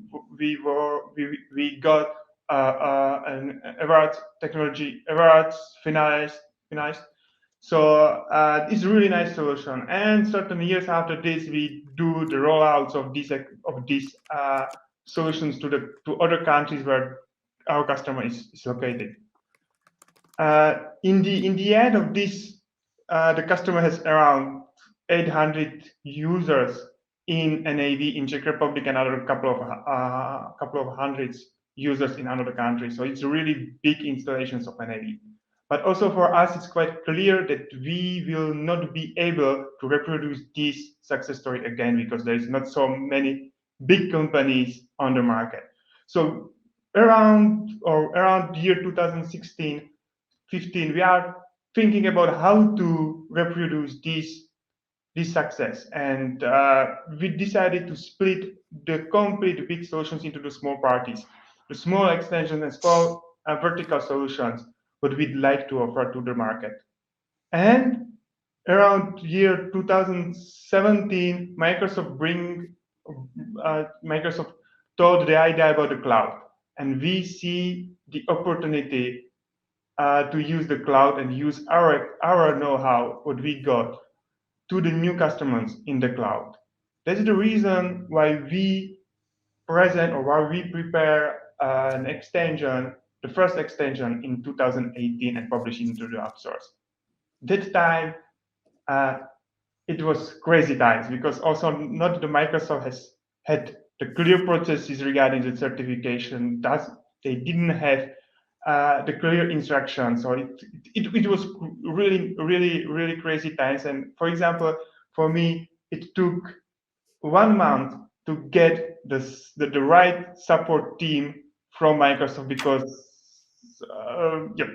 got an awards technology awards finalized. So it's a really nice solution. And certain years after this, we do the rollouts of these solutions to other countries where our customer is located. In the end of this, the customer has around 800 users in NAV in Czech Republic and another couple of hundreds users in another country. So it's really big installations of NAV. But also for us, it's quite clear that we will not be able to reproduce this success story again because there is not so many big companies on the market. So around the year 2016, 15, we are thinking about how to reproduce this success, and we decided to split the complete big solutions into the small parties, the small extensions and small vertical solutions what we'd like to offer to the market. And around year 2017, Microsoft told the idea about the cloud, and we see the opportunity to use the cloud and use our know-how, what we got, to the new customers in the cloud. That's the reason why we prepare an extension, the first extension in 2018 and publish it into the app source. That time, it was crazy times because also not the Microsoft has had the clear processes regarding the certification. They didn't have the clear instructions. So it was really crazy times. And for example, for me, it took 1 month to get the right support team from Microsoft, because yeah,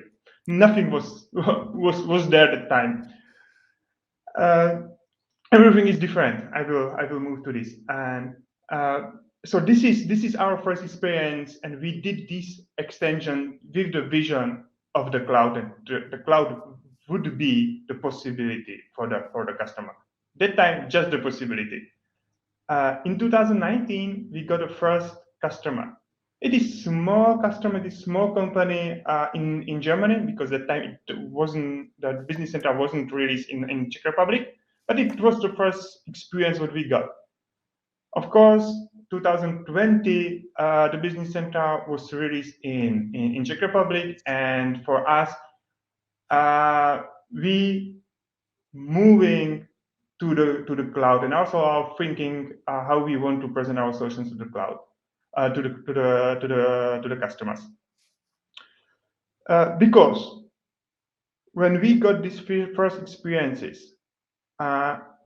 nothing was there at the time. Everything is different. I will move to this. And so this is our first experience, and we did this extension with the vision of the cloud, and the cloud would be the possibility for the customer. That time, just the possibility. In 2019, we got a first customer. It is small customer, it is small company in Germany, because that time the business center wasn't released in Czech Republic, but it was the first experience what we got. Of course, 2020, the business center was released in Czech Republic, and for us, we moving to the cloud, and also are thinking how we want to present our solutions to the cloud, to the customers. Because when we got these first experiences,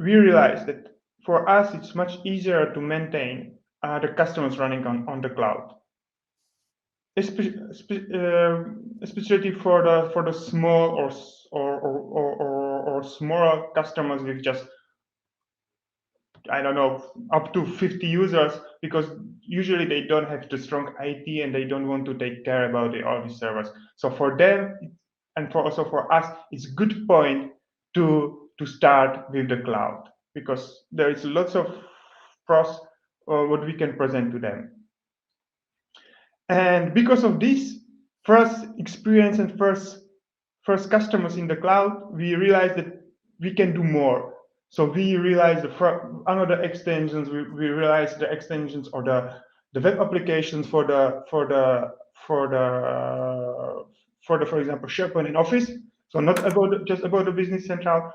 we realized that for us it's much easier to maintain the customers running on the cloud, especially for the small or smaller customers with just, I don't know, up to 50 users, because usually they don't have the strong IT and they don't want to take care about all the servers. So for them, and also for us, it's a good point to start with the cloud, because there is lots of pros what we can present to them. And because of this first experience and first customers in the cloud, we realized that we can do more. So we realized another extensions. We realized the extensions or the web applications for example, SharePoint and Office. So not just about the Business Central,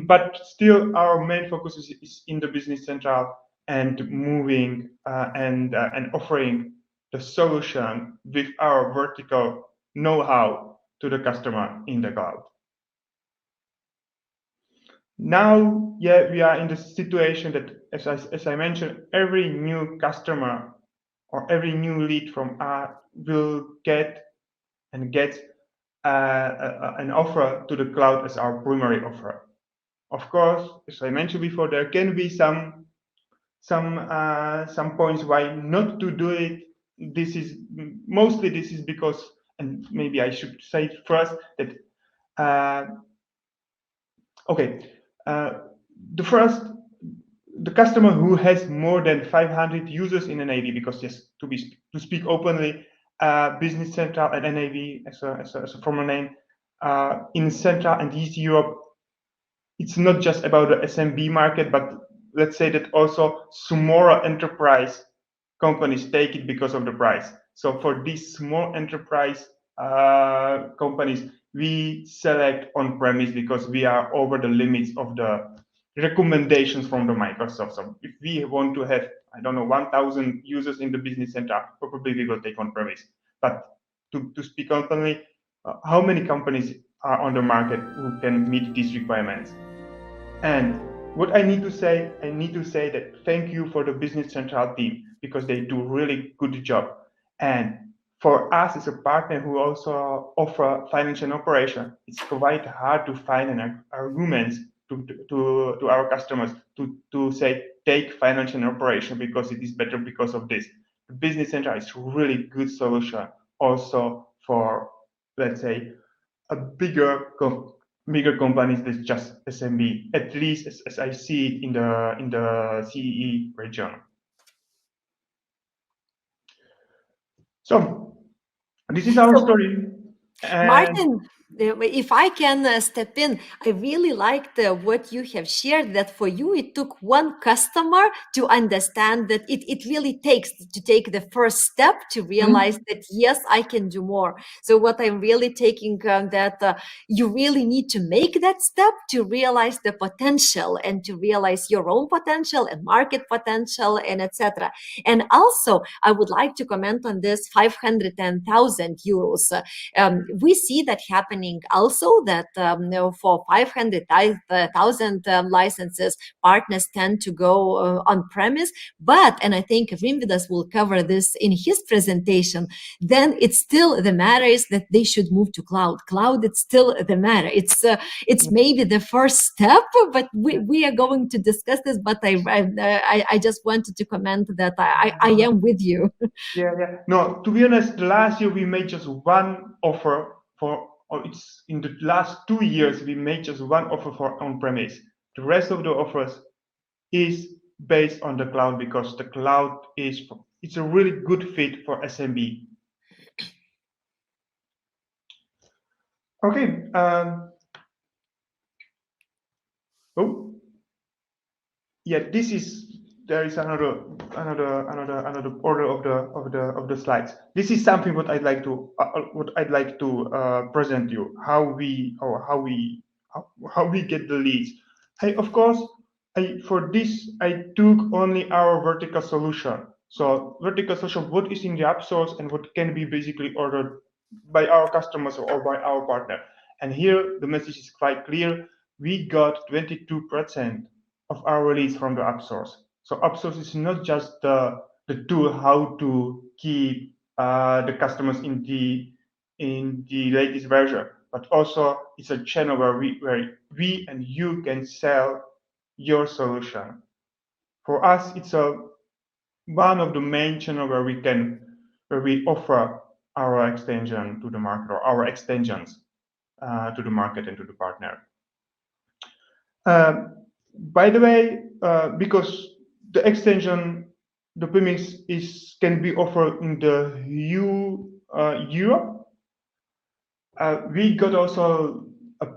but still our main focus is in the Business Central, and moving and offering the solution with our vertical know-how to the customer in the cloud. Now, yeah, we are in the situation that, as I mentioned, every new customer or every new lead from us will get an offer to the cloud as our primary offer. Of course, as I mentioned before, there can be some points why not to do it. This is because, and maybe I should say first that the customer who has more than 500 users in NAV, because yes, to speak openly, Business Central and NAV as a formal name in Central and East Europe, it's not just about the SMB market, but let's say that also smaller enterprise companies take it because of the price. So for these small enterprise companies, we select on-premise because we are over the limits of the recommendations from the Microsoft. So if we want to have, I don't know, 1,000 users in the Business Center, probably we will take on-premise. But to speak openly, how many companies are on the market who can meet these requirements? And what I need to say that thank you for the Business Central team, because they do really good job. And for us as a partner who also offer financial operation, it's quite hard to find an argument to our customers to say take financial operation because it is better because of this. The Business Central is really good solution also for, let's say, a bigger companies than just SMB, at least as I see it in the CEE region. So this is our story. And Martin, If I can step in, I really liked what you have shared, that for you it took one customer to understand that it really takes to take the first step to realize that, yes, I can do more. So what I'm really taking that you really need to make that step to realize the potential and to realize your own potential and market potential and etc. And also, I would like to comment on this 510,000 euros. We see that happening also, that for 500,000 licenses, partners tend to go on premise. But, and I think Rimvidas will cover this in his presentation, then it's still the matter is that they should move to cloud. Cloud, it's still the matter. It's maybe the first step, but we are going to discuss this. But I just wanted to comment that I am with you. Yeah. No, to be honest, the last year we made just one offer or it's in the last 2 years we made just one offer for on-premise. The rest of the offers is based on the cloud, because the cloud it's a really good fit for SMB. Okay. Oh, yeah. There is another order of the slides. This is something what I'd like to present you, how we get the leads. Of course, for this I took only our vertical solution. So vertical solution, what is in the app source and what can be basically ordered by our customers or by our partner. And here the message is quite clear. We got 22% of our leads from the app source. So app source is not just the tool how to keep the customers in the latest version, but also it's a channel where we and you can sell your solution. For us, it's one of the main channel where we offer our extension to the market, or our extensions to the market and to the partner. By the way, because the extension, the PMX can be offered in the Europe. We got also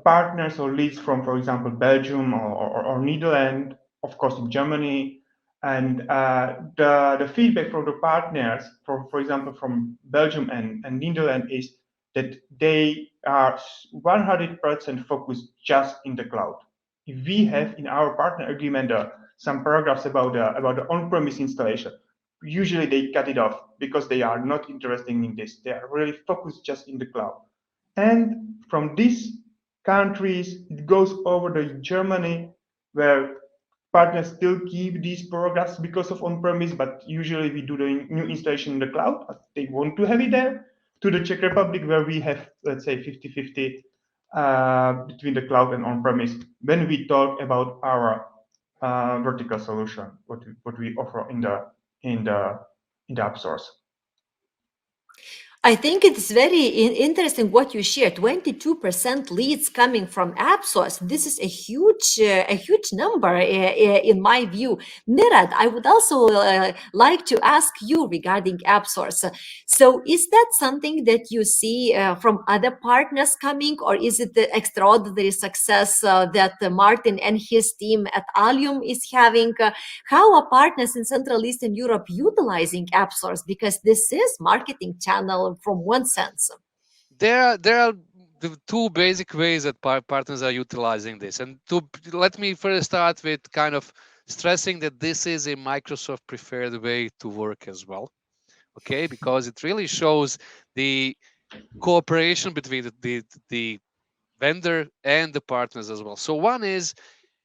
partners or leads from, for example, Belgium or Netherlands, of course, in Germany. And the feedback from the partners, for example, from Belgium and Netherlands, is that they are 100% focused just in the cloud. If we have in our partner agreement some paragraphs about the on-premise installation, usually they cut it off because they are not interested in this. They are really focused just in the cloud. And from these countries, it goes over to Germany, where partners still keep these paragraphs because of on-premise, but usually we do the new installation in the cloud, but they want to have it there. To the Czech Republic, where we have, let's say, 50-50 between the cloud and on-premise, when we talk about our vertical solution, what we offer in the app source. I think it's very interesting what you shared. 22% leads coming from app source. This is a huge number in my view. Mirad, I would also like to ask you regarding app source. So is that something that you see from other partners coming, or is it the extraordinary success that Martin and his team at Allium is having? How are partners in Central Eastern Europe utilizing app source? Because this is marketing channel from one sense. There are the two basic ways that partners are utilizing this. And let me first start with kind of stressing that this is a Microsoft preferred way to work as well. Okay, because it really shows the cooperation between the vendor and the partners as well. So one is,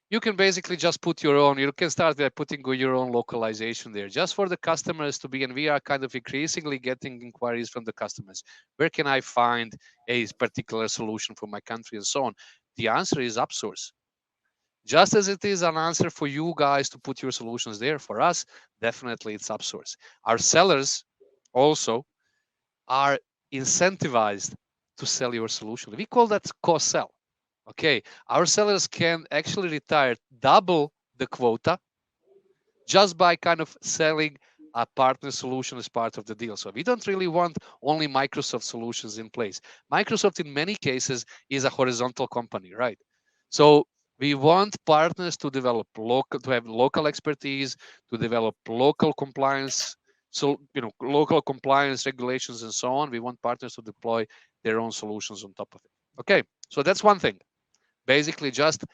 you can basically just put your own, you can start by putting your own localization there just for the customers to be, and we are kind of increasingly getting inquiries from the customers. Where can I find a particular solution for my country and so on? The answer is AppSource. Just as it is an answer for you guys to put your solutions there, for us, definitely it's AppSource. Our sellers also are incentivized to sell your solution. We call that co-sell. Okay, our sellers can actually retire double the quota just by kind of selling a partner solution as part of the deal. So we don't really want only Microsoft solutions in place. Microsoft, in many cases, is a horizontal company, right? So we want partners to develop local, to have local expertise, to develop local compliance, so local compliance regulations and so on. We want partners to deploy their own solutions on top of it. Okay, so that's one thing. Basically, just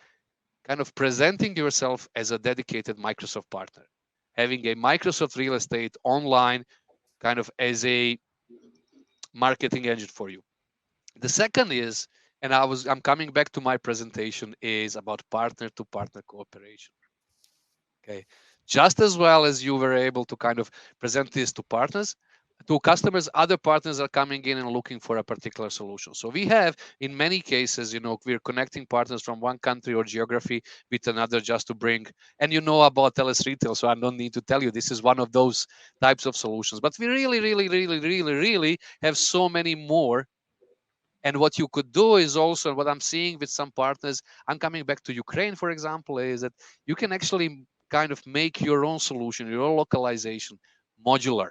kind of presenting yourself as a dedicated Microsoft partner, having a Microsoft real estate online kind of as a marketing engine for you. The second is, and I'm coming back to my presentation, is about partner to partner cooperation. Okay, just as well as you were able to kind of present this to partners, to customers, other partners are coming in and looking for a particular solution. So we have, in many cases, we're connecting partners from one country or geography with another just to bring, and you know about TELUS Retail, so I don't need to tell you, this is one of those types of solutions. But we really have so many more. And what you could do is also, what I'm seeing with some partners, I'm coming back to Ukraine, for example, is that you can actually kind of make your own solution, your own localization modular.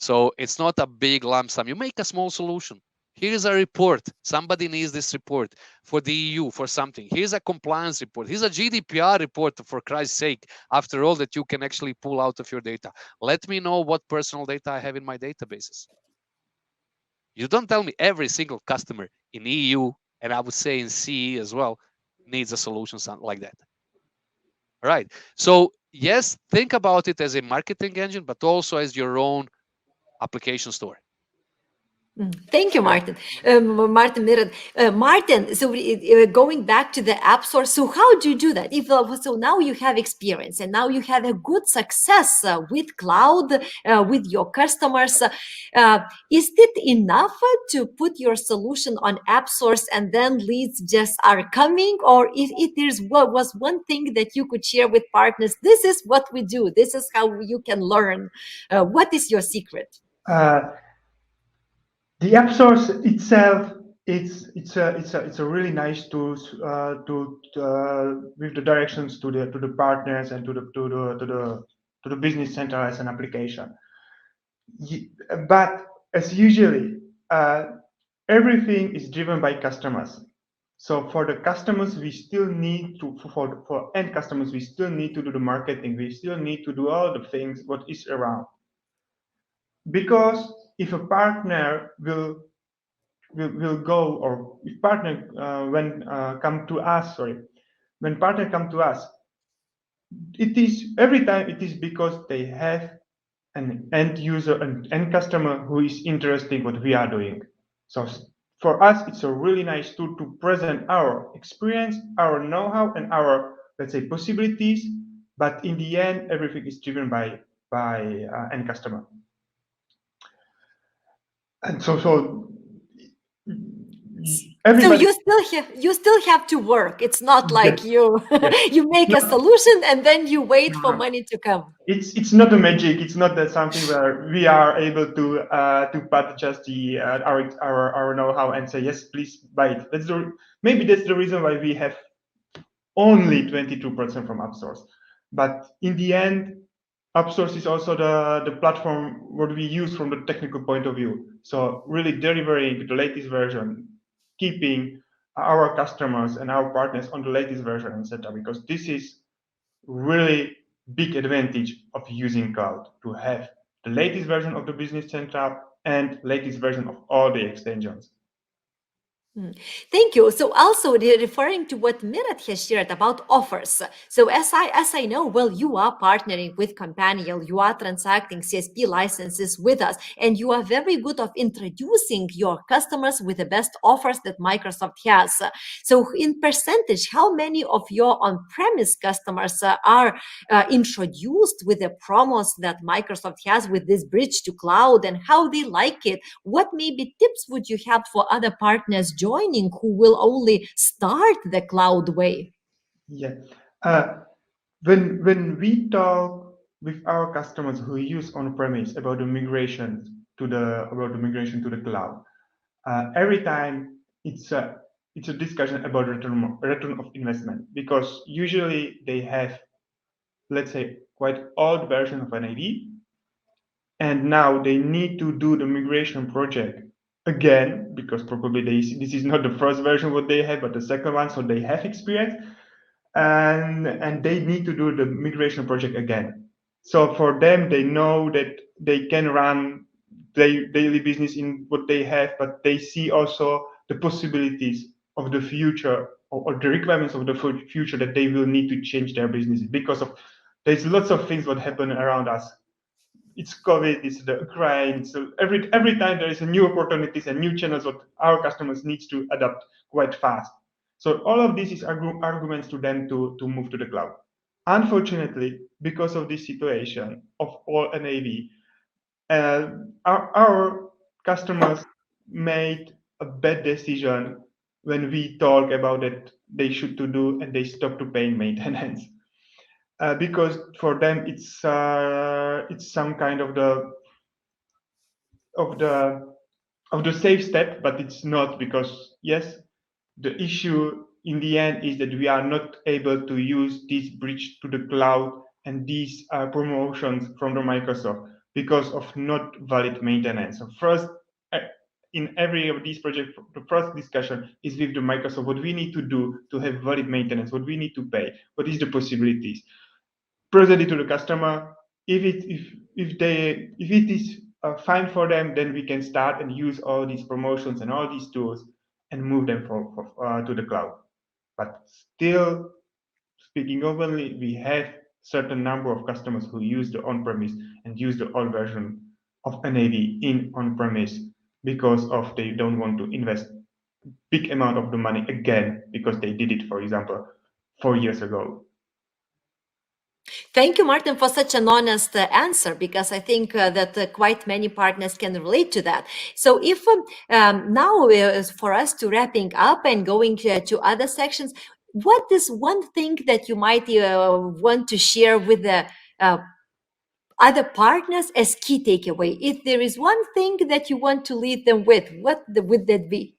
So it's not a big lump sum. You make a small solution. Here's a report. Somebody needs this report for the EU for something. Here's a compliance report. Here's a GDPR report, for Christ's sake, after all, that you can actually pull out of your data. Let me know what personal data I have in my databases. You don't tell me every single customer in EU, and I would say in CE as well, needs a solution like that. All right. So yes, think about it as a marketing engine, but also as your own application store. Thank you, Martin. Martin Miran. Martin, so going back to the app store, so how do you do that? So now you have experience and now you have a good success with cloud, with your customers. Is it enough to put your solution on app stores and then leads just are coming? Or if there's what was one thing that you could share with partners, this is what we do, this is how you can learn. What is your secret? The app source itself, it's a really nice tool with the directions to the partners and to the business center as an application. But as usually, everything is driven by customers. So for the customers, we still need to for end customers, we still need to do the marketing. We still need to do all the things what is around. Because if a partner will go, or if partner when partner come to us, it is every time it is because they have an end user, an end customer who is interested in what we are doing. So for us, it's a really nice tool to present our experience, our know-how, and our, let's say, possibilities. But in the end, everything is driven by end customer. And so everybody, so you still have to work. It's not like yes, you yes. you make a solution and then you wait for money to come. It's not a magic. It's not that something where we are able to put just the our know-how and say yes, please buy it. Maybe that's the reason why we have only 22% from AppSource. But in the end, AppSource is also the platform what we use from the technical point of view. So really delivering the latest version, keeping our customers and our partners on the latest version, etc. Because this is really big advantage of using cloud, to have the latest version of the Business Central and latest version of all the extensions. Thank you. So also referring to what Mirat has shared about offers. So as I know, well, you are partnering with Companial, you are transacting CSP licenses with us, and you are very good of introducing your customers with the best offers that Microsoft has. So in percentage, how many of your on-premise customers are introduced with the promos that Microsoft has with this bridge to cloud, and how they like it? What maybe tips would you have for other partners joining who will only start the cloud way? Yeah. When we talk with our customers who use on-premise about the migration to the cloud, every time it's a discussion about return of investment, because usually they have, let's say, quite old version of an AV, and now they need to do the migration project again, because probably this is not the first version what they have, but the second one, so they have experience, and they need to do the migration project again. So for them, they know that they can run their daily business in what they have, but they see also the possibilities of the future, or the requirements of the future, that they will need to change their business because of there's lots of things what happen around us. It's COVID, it's the Ukraine. So every time there is a new opportunities and new channels what our customers needs to adapt quite fast. So all of this is arguments to them to move to the cloud. Unfortunately, because of this situation of all NAV, our customers made a bad decision when we talk about that they should to do, and they stop to pay maintenance. Because for them it's some kind of of the the safe step, but it's not, because yes, the issue in the end is that we are not able to use this bridge to the cloud and these promotions from the Microsoft because of not valid maintenance. So first, uh, in every of these projects, the first discussion is with the Microsoft, what we need to do to have valid maintenance, what we need to pay, what is the possibilities. Present it to the customer. If it is fine for them, then we can start and use all these promotions and all these tools and move them to the cloud. But still, speaking openly, we have certain number of customers who use the on-premise and use the old version of NAV in on-premise because of they don't want to invest big amount of the money again because they did it, for example, 4 years ago. Thank you, Martin, for such an honest answer, because I think that quite many partners can relate to that. So if now for us to wrapping up and going to other sections, what is one thing that you might want to share with the other partners as key takeaway? If there is one thing that you want to leave them with, what would that be?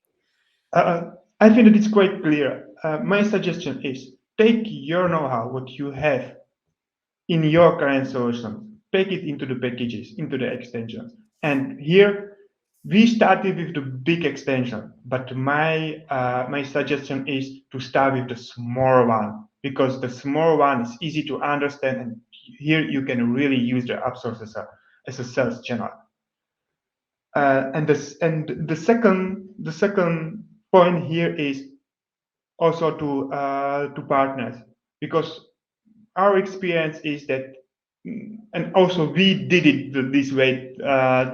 I think that it's quite clear. My suggestion is take your know-how, what you have in your current solution, take it into the packages, into the extensions. And here we started with the big extension, but my suggestion is to start with the small one, because the small one is easy to understand, and here you can really use the outsource as a sales channel. And the second point here is also to partners, because our experience is that, and also we did it this way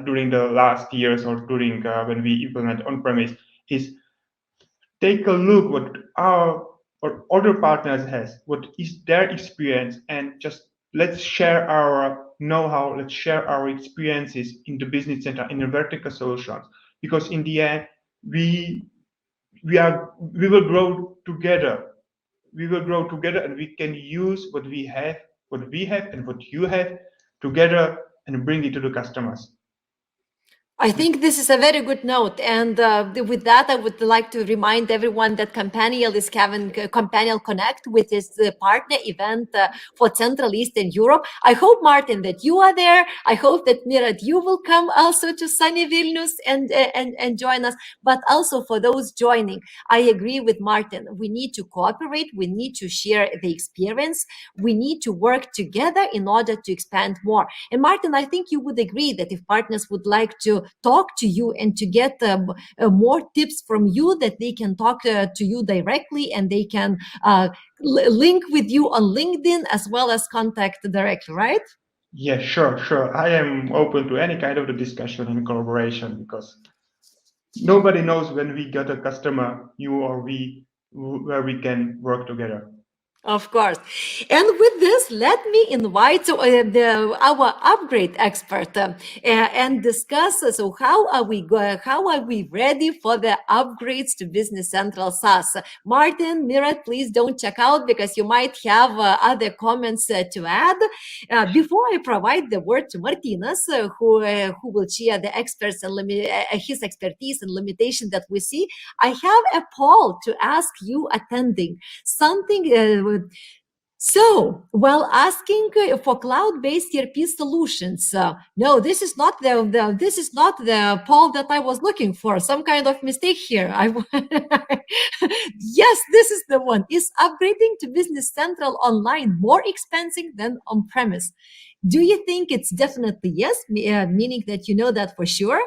during the last years, or during when we implement on-premise, is take a look what our or other partners has, what is their experience, and just let's share our know-how, let's share our experiences in the business center, in the vertical solutions, because in the end we will grow together. We will grow together, and we can use what we have and what you have together, and bring it to the customers. I think this is a very good note. And with that, I would like to remind everyone that Companial is having Companial Connect, with its partner event for Central Eastern Europe. I hope, Martin, that you are there. I hope that, Mirat, you will come also to sunny Vilnius and join us. But also for those joining, I agree with Martin. We need to cooperate. We need to share the experience. We need to work together in order to expand more. And Martin, I think you would agree that if partners would like to talk to you and to get more tips from you, that they can talk to you directly, and they can link with you on LinkedIn as well as contact directly, right? Yeah, sure. I am open to any kind of the discussion and collaboration, because nobody knows when we get a customer, you or we, where we can work together. Of course. And with this, let me invite our upgrade expert and discuss, so how are we ready for the upgrades to Business Central SaaS? Martin, Mirat, please don't check out, because you might have other comments to add. Before I provide the word to Martinas, who will share the experts and his expertise and limitation that we see, I have a poll to ask you attending. So, while asking for cloud-based ERP solutions, no, this is not the poll that I was looking for. Some kind of mistake here. Yes, this is the one. Is upgrading to Business Central online more expensive than on-premise? Do you think it's definitely yes, meaning that you know that for sure?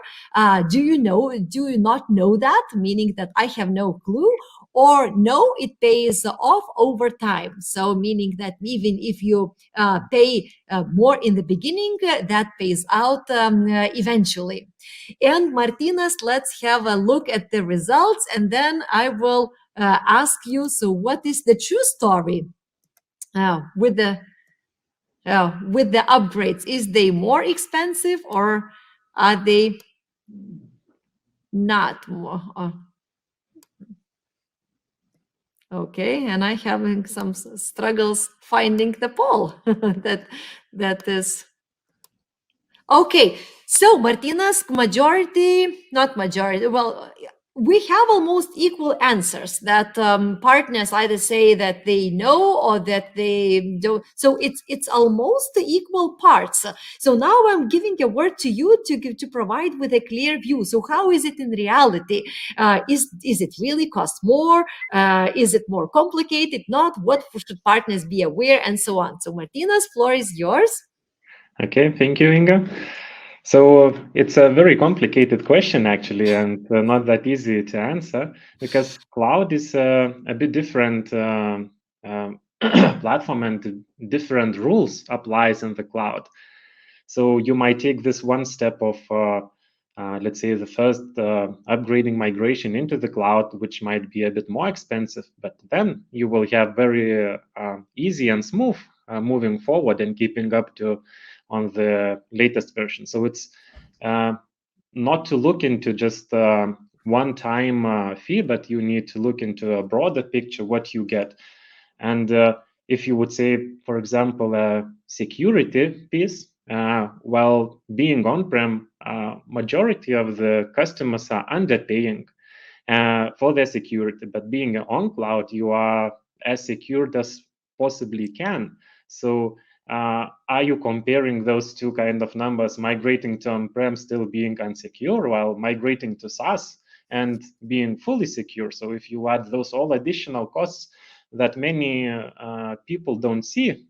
Do you not know that, meaning that I have no clue? Or no, it pays off over time. So meaning that even if you pay more in the beginning, that pays out eventually. And Martinas, let's have a look at the results, and then I will ask you, so what is the true story with the upgrades? Is they more expensive or are they not more? Okay, and I having some struggles finding the poll. that is okay. So Martina's not majority. Well, we have almost equal answers that partners either say that they know or that they don't. So it's almost the equal parts. So now I'm giving a word to you to provide with a clear view. So how is it in reality? Is it really cost more? Is it more complicated? Not, what should partners be aware, and so on. So Martina's floor is yours. Okay, thank you, Inga. So it's a very complicated question, actually, and not that easy to answer, because cloud is a bit different platform, and different rules applies in the cloud. So you might take this one step of, let's say, the first upgrading migration into the cloud, which might be a bit more expensive, but then you will have very easy and smooth moving forward and keeping up to on the latest version. So it's not to look into just one-time fee, but you need to look into a broader picture, what you get. And if you would say, for example, a security piece, while being on-prem, majority of the customers are underpaying for their security, but being on cloud, you are as secured as possibly can. So are you comparing those two kind of numbers, migrating to on-prem still being unsecure, while migrating to SaaS and being fully secure? So if you add those all additional costs that many people don't see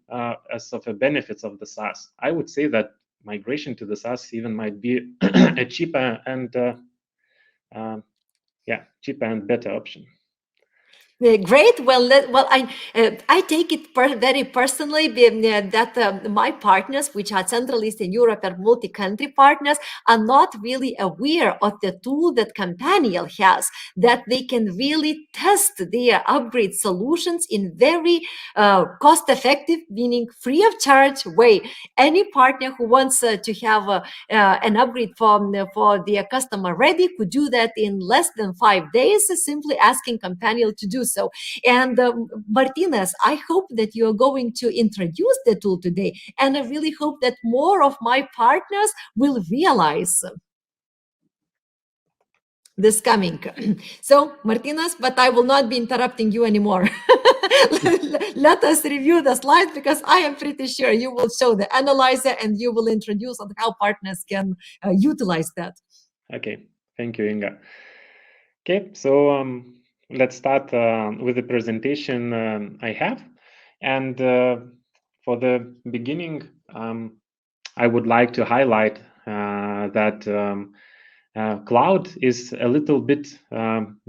as of the benefits of the SaaS, I would say that migration to the SaaS even might be a cheaper and cheaper and better option. Great. Well, I take it very personally that my partners, which are Central Eastern Europe and multi-country partners, are not really aware of the tool that Companial has, that they can really test their upgrade solutions in very cost-effective, meaning free of charge way. Any partner who wants to have an upgrade for their customer ready could do that in less than 5 days, simply asking Companial to do so. And Martinez, I hope that you're going to introduce the tool today, and I really hope that more of my partners will realize this coming. So Martinez, but I will not be interrupting you anymore. Let us review the slides, because I am pretty sure you will show the analyzer and you will introduce on how partners can utilize that. Okay, thank you, Inga. Okay, so let's start with the presentation I have. And for the beginning, I would like to highlight that cloud is a little bit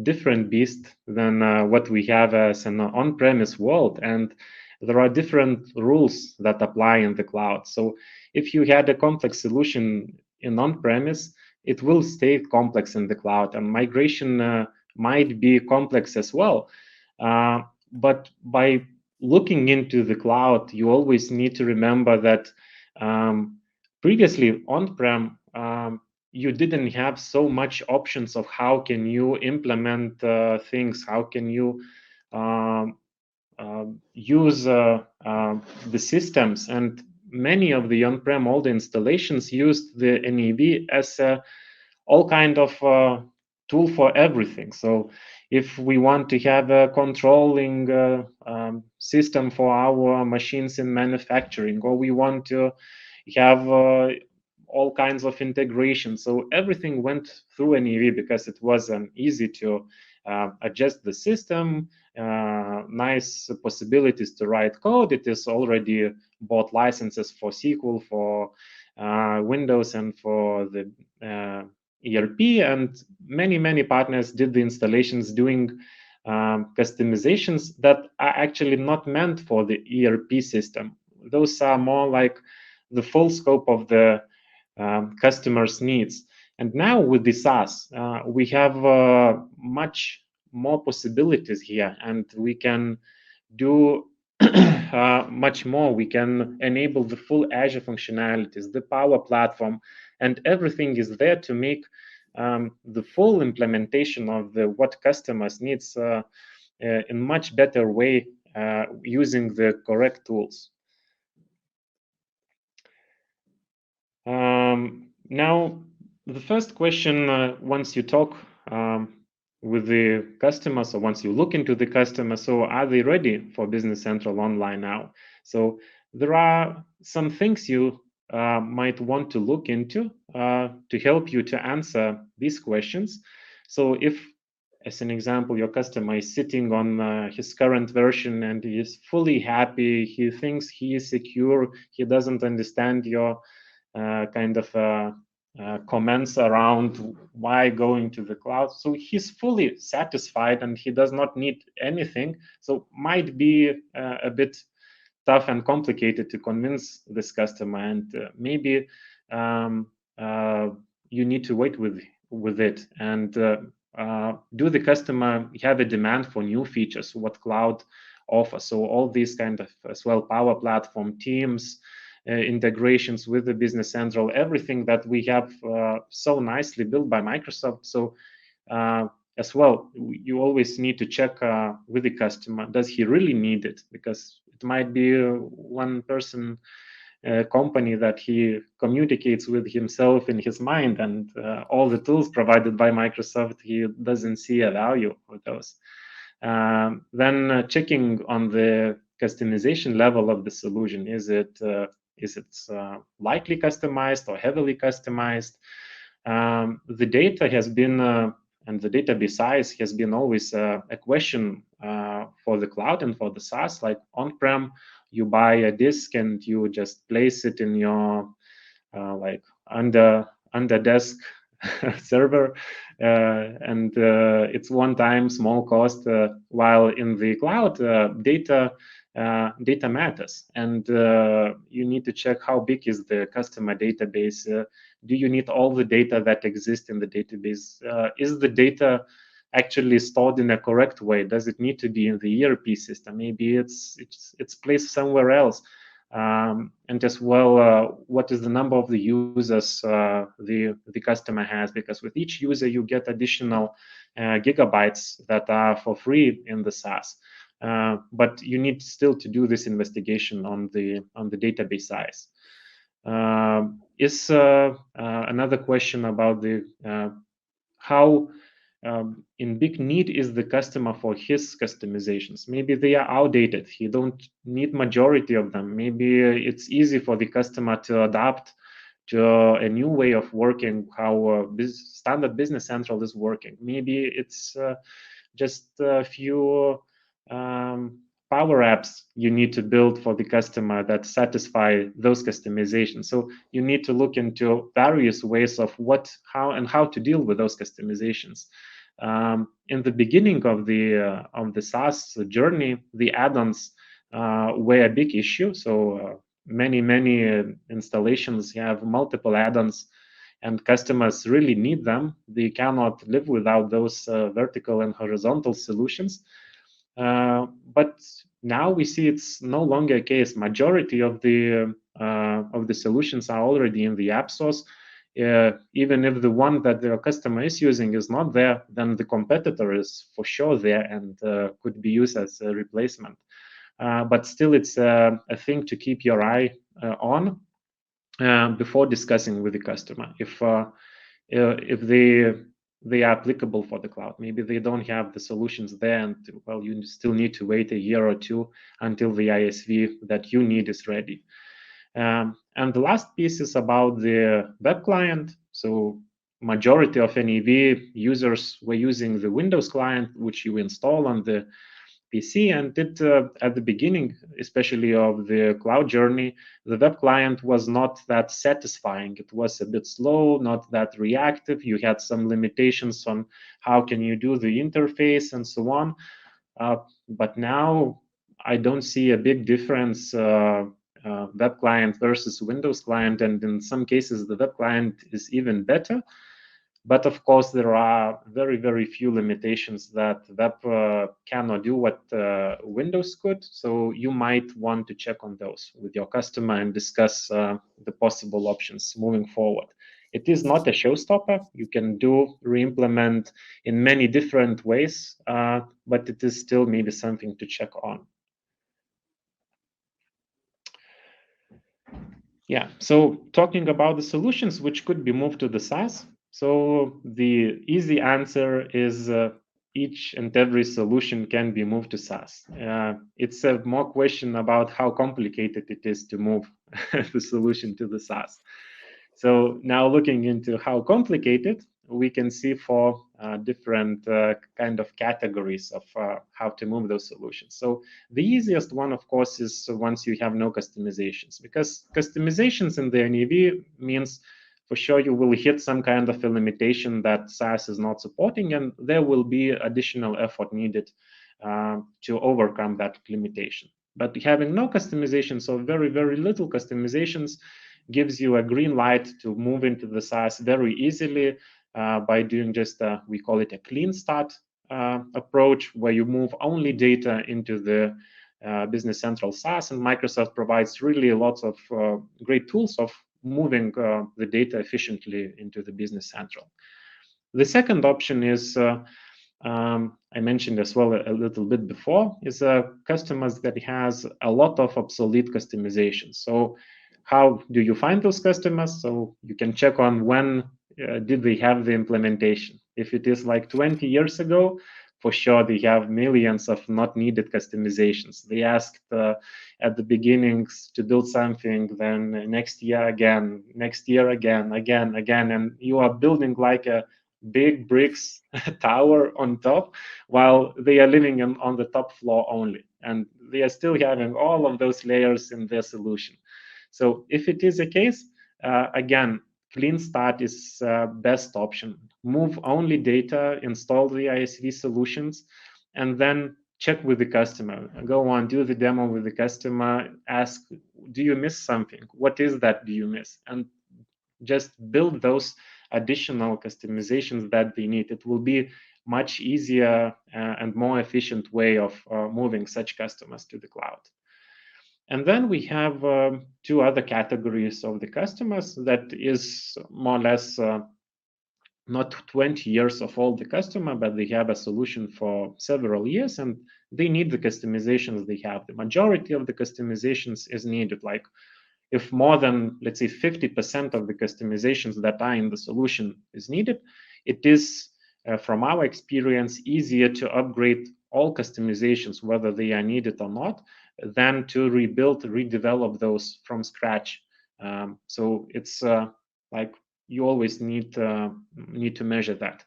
different beast than what we have as an on-premise world. And there are different rules that apply in the cloud. So if you had a complex solution in on-premise, it will stay complex in the cloud, and migration might be complex as well. But by looking into the cloud, you always need to remember that previously on-prem, you didn't have so much options of how can you implement things, how can you use the systems. And many of the on-prem old installations used the NEB as all kind of tool for everything. So if we want to have a controlling system for our machines in manufacturing, or we want to have all kinds of integration, so everything went through an EV because it was easy to adjust the system, nice possibilities to write code. It is already bought licenses for SQL, for Windows, and for the ERP, and many partners did the installations doing customizations that are actually not meant for the ERP system. Those are more like the full scope of the customer's needs. And now with the SaaS, we have much more possibilities here, and we can do much more. We can enable the full Azure functionalities, the Power Platform, and everything is there to make the full implementation of what customers needs in much better way using the correct tools. Now, the first question, once you talk with the customer, so once you look into the customer, so are they ready for Business Central Online now? So there are some things you might want to look into to help you to answer these questions. So if, as an example, your customer is sitting on his current version and he is fully happy, he thinks he is secure, he doesn't understand your kind of comments around why going to the cloud. So he's fully satisfied and he does not need anything. So might be a bit tough and complicated to convince this customer, and maybe you need to wait with it. And do the customer have a demand for new features, what cloud offers? So all these kind of as well, Power Platform, Teams, integrations with the Business Central, everything that we have so nicely built by Microsoft. So as well, you always need to check with the customer, does he really need it? Because it might be one person company that he communicates with himself in his mind, and all the tools provided by Microsoft, he doesn't see a value for those. Then checking on the customization level of the solution, is it lightly customized or heavily customized? The data has been and the database size has been always a question for the cloud and for the SaaS. Like on-prem, you buy a disk and you just place it in your like under desk server, and it's one-time small cost. While in the cloud, data matters, and you need to check how big is the customer database. Do you need all the data that exists in the database? Is the data actually stored in a correct way? Does it need to be in the ERP system? Maybe it's placed somewhere else. And as well, what is the number of the users the customer has? Because with each user, you get additional gigabytes that are for free in the SaaS. But you need still to do this investigation on the database size. Is another question about the how in big need is the customer for his customizations? Maybe they are outdated. He don't need majority of them. Maybe it's easy for the customer to adapt to a new way of working, how standard Business Central is working. Maybe it's just a few power apps you need to build for the customer that satisfy those customizations. So you need to look into various ways of how to deal with those customizations. In the beginning of the SaaS journey, the add-ons were a big issue. So many installations have multiple add-ons, and customers really need them. They cannot live without those vertical and horizontal solutions. But now we see it's no longer a case. Majority of the solutions are already in the app source. Even if the one that the customer is using is not there, then the competitor is for sure there and could be used as a replacement. But still, it's a thing to keep your eye on before discussing with the customer. If the they are applicable for the cloud. Maybe they don't have the solutions there, and well, you still need to wait a year or two until the ISV that you need is ready. And the last piece is about the web client. So majority of NAV users were using the Windows client, which you install on the PC, and at the beginning, especially of the cloud journey, the web client was not that satisfying. It was a bit slow, not that reactive. You had some limitations on how can you do the interface and so on. But now I don't see a big difference, web client versus Windows client, and in some cases the web client is even better. But of course, there are very, very few limitations that web cannot do what Windows could. So you might want to check on those with your customer and discuss the possible options moving forward. It is not a showstopper. You can do re-implement in many different ways, but it is still maybe something to check on. Yeah, so talking about the solutions which could be moved to the SaaS. So the easy answer is each and every solution can be moved to SaaS. It's a more question about how complicated it is to move the solution to the SaaS. So now looking into how complicated, we can see for different kind of categories of how to move those solutions. So the easiest one, of course, is once you have no customizations, because customizations in the NAV means for sure you will hit some kind of a limitation that SaaS is not supporting, and there will be additional effort needed to overcome that limitation. But having no customizations or very, very little customizations gives you a green light to move into the SaaS very easily by doing just, we call it a clean start approach, where you move only data into the Business Central SaaS, and Microsoft provides really lots of great tools of moving the data efficiently into the Business Central. The second option is, I mentioned as well a little bit before, is customers that has a lot of obsolete customizations. So how do you find those customers? So you can check on when did they have the implementation. If it is like 20 years ago, for sure they have millions of not needed customizations. They asked at the beginnings to build something, then next year again, again, and you are building like a big bricks tower on top, while they are living on the top floor only, and they are still having all of those layers in their solution. So if it is a case, again, clean start is best option. Move only data, install the ISV solutions, and then check with the customer. Go on, do the demo with the customer, ask, do you miss something? What is that do you miss? And just build those additional customizations that they need. It will be much easier and more efficient way of moving such customers to the cloud. And then we have two other categories of the customers that is more or less not 20 years of all the customer, but they have a solution for several years and they need the customizations they have. The majority of the customizations is needed. Like if more than, let's say, 50% of the customizations that are in the solution is needed, it is, from our experience, easier to upgrade all customizations, whether they are needed or not, than to rebuild, redevelop those from scratch. So it's like you always need to measure that.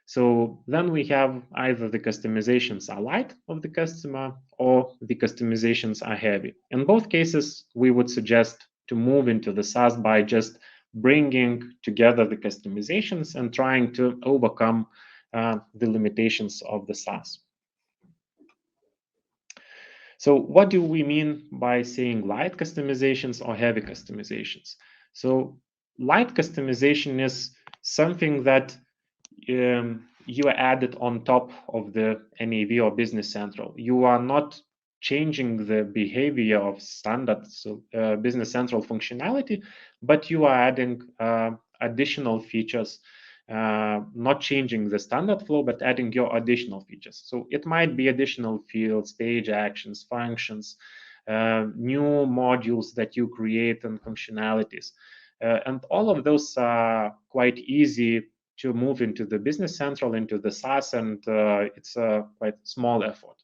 So then we have either the customizations are light of the customer or the customizations are heavy. In both cases, we would suggest to move into the SaaS by just bringing together the customizations and trying to overcome the limitations of the SaaS. So what do we mean by saying light customizations or heavy customizations? So light customization is something that you added on top of the NAV or Business Central. You are not changing the behavior of standard Business Central functionality, but you are adding additional features, not changing the standard flow, but adding your additional features. So it might be additional fields, page actions, functions, new modules that you create and functionalities. And all of those are quite easy to move into the Business Central, into the SaaS, and it's a quite small effort.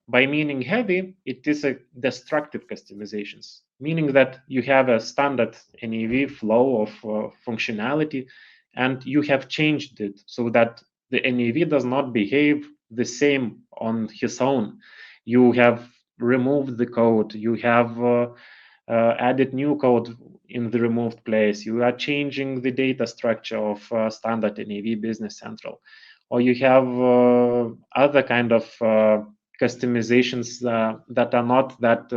By meaning heavy, it is a destructive customizations, meaning that you have a standard NAV flow of functionality, and you have changed it so that the NAV does not behave the same on his own. You have removed the code, you have added new code in the removed place, you are changing the data structure of standard NAV Business Central, or you have other kind of customizations that are not that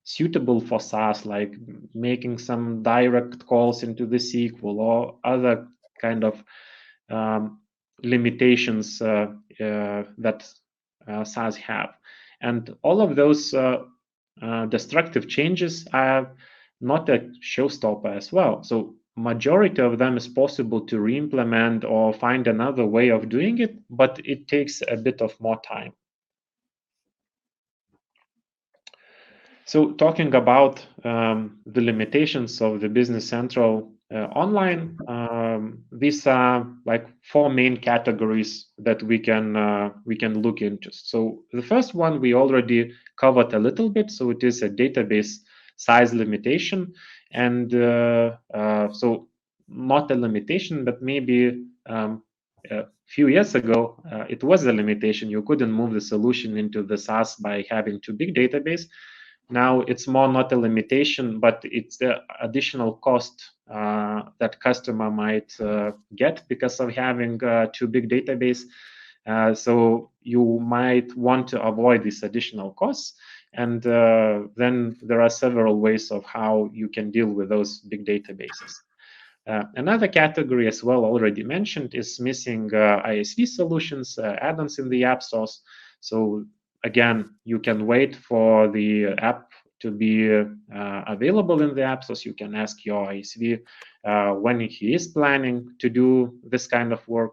suitable for SaaS, like making some direct calls into the SQL or other kind of limitations that SaaS have. And all of those destructive changes are not a showstopper as well. So majority of them is possible to re-implement or find another way of doing it, but it takes a bit of more time. So talking about the limitations of the Business Central online, these are like 4 main categories that we can look into. So the first one we already covered a little bit. So it is a database size limitation, and so not a limitation, but maybe a few years ago it was a limitation. You couldn't move the solution into the SaaS by having too big database. Now it's more not a limitation, but it's the additional cost that customer might get because of having too big database. So you might want to avoid these additional costs. And then there are several ways of how you can deal with those big databases. Another category as well already mentioned is missing ISV solutions, add-ons in the app stores. So again, you can wait for the app to be available in the app stores. You can ask your ISV when he is planning to do this kind of work.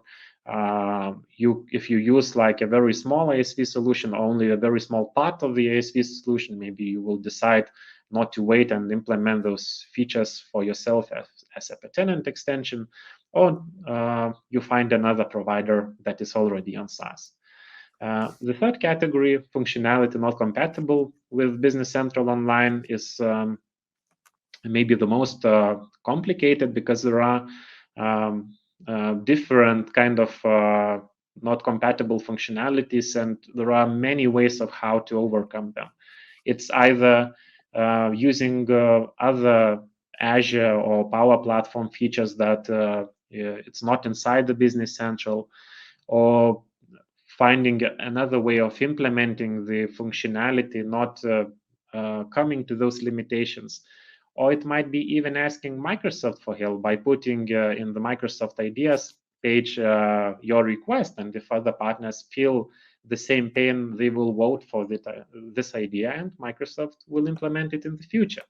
If you use like a very small ISV solution, only a very small part of the ISV solution, maybe you will decide not to wait and implement those features for yourself as a tenant extension, or you find another provider that is already on SaaS. The third category, functionality not compatible with Business Central Online, is maybe the most complicated because there are different kind of not compatible functionalities, and there are many ways of how to overcome them. It's either using other Azure or Power Platform features that it's not inside the Business Central, or finding another way of implementing the functionality, not coming to those limitations. Or it might be even asking Microsoft for help by putting in the Microsoft Ideas page your request, and if other partners feel the same pain, they will vote for this idea, and Microsoft will implement it in the future.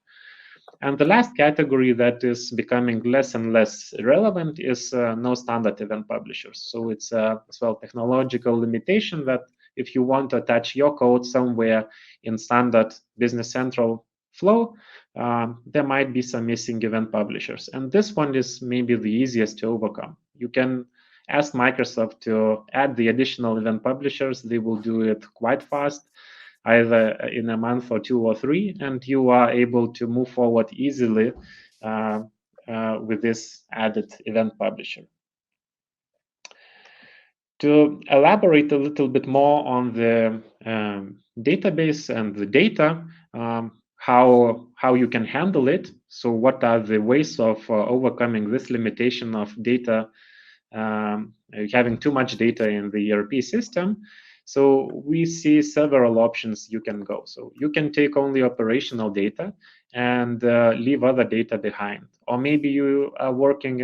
And the last category that is becoming less and less relevant is no standard event publishers. So it's as well technological limitation that if you want to attach your code somewhere in standard Business Central flow, there might be some missing event publishers. And this one is maybe the easiest to overcome. You can ask Microsoft to add the additional event publishers. They will do it quite fast, either in a month or 2 or 3, and you are able to move forward easily with this added event publisher. To elaborate a little bit more on the database and the data, how you can handle it. So what are the ways of overcoming this limitation of data, having too much data in the ERP system? So we see several options you can go. So you can take only operational data and leave other data behind. Or maybe you are working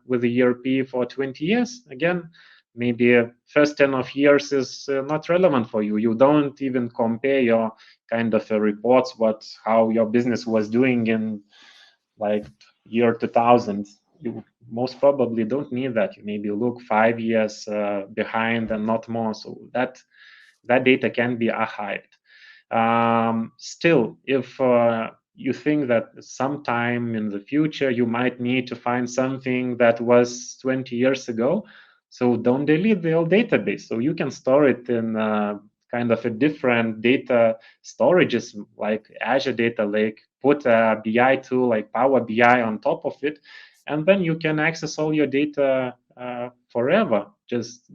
with the ERP for 20 years. Again, maybe first 10 of years is not relevant for you. You don't even compare your kind of reports, how your business was doing in like year 2000. You most probably don't need that. You maybe look 5 years behind and not more. So that data can be archived. Still, if you think that sometime in the future you might need to find something that was 20 years ago. So don't delete the old database. So you can store it in kind of a different data storages like Azure Data Lake, put a BI tool like Power BI on top of it, and then you can access all your data forever just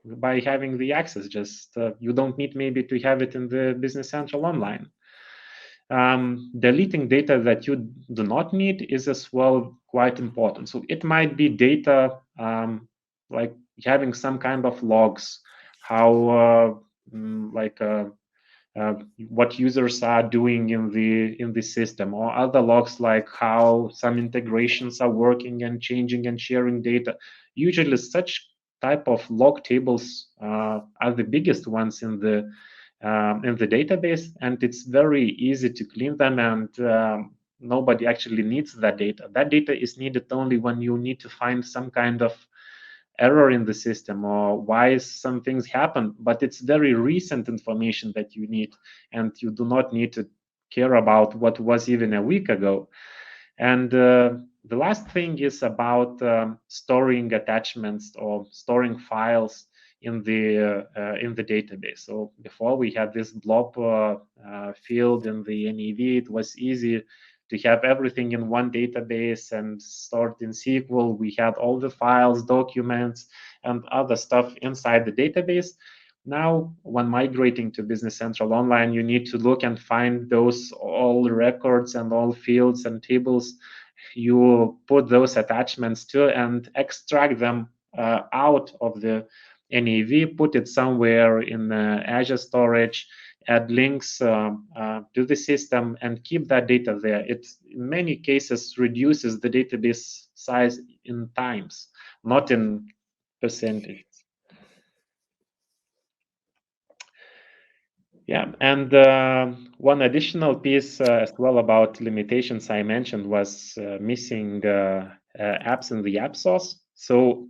by having the access. Just you don't need maybe to have it in the Business Central Online. Deleting data that you do not need is as well quite important. So it might be data like having some kind of logs, how what users are doing in the system, or other logs like how some integrations are working and changing and sharing data. Usually, such type of log tables are the biggest ones in the database, and it's very easy to clean them, and nobody actually needs that data. That data is needed only when you need to find some kind of error in the system or why some things happen, but it's very recent information that you need, and you do not need to care about what was even a week ago. And the last thing is about storing attachments or storing files in the database. So before we had this blob field in the NEV, it was easy to have everything in one database and stored in SQL. We had all the files, documents, and other stuff inside the database. Now, when migrating to Business Central Online, you need to look and find those all records and all fields and tables. You put those attachments to and extract them out of the NEV, put it somewhere in Azure storage, add links to the system, and keep that data there. It, in many cases, reduces the database size in times, not in percentages. Yeah, and one additional piece as well about limitations I mentioned was missing apps in the app source. So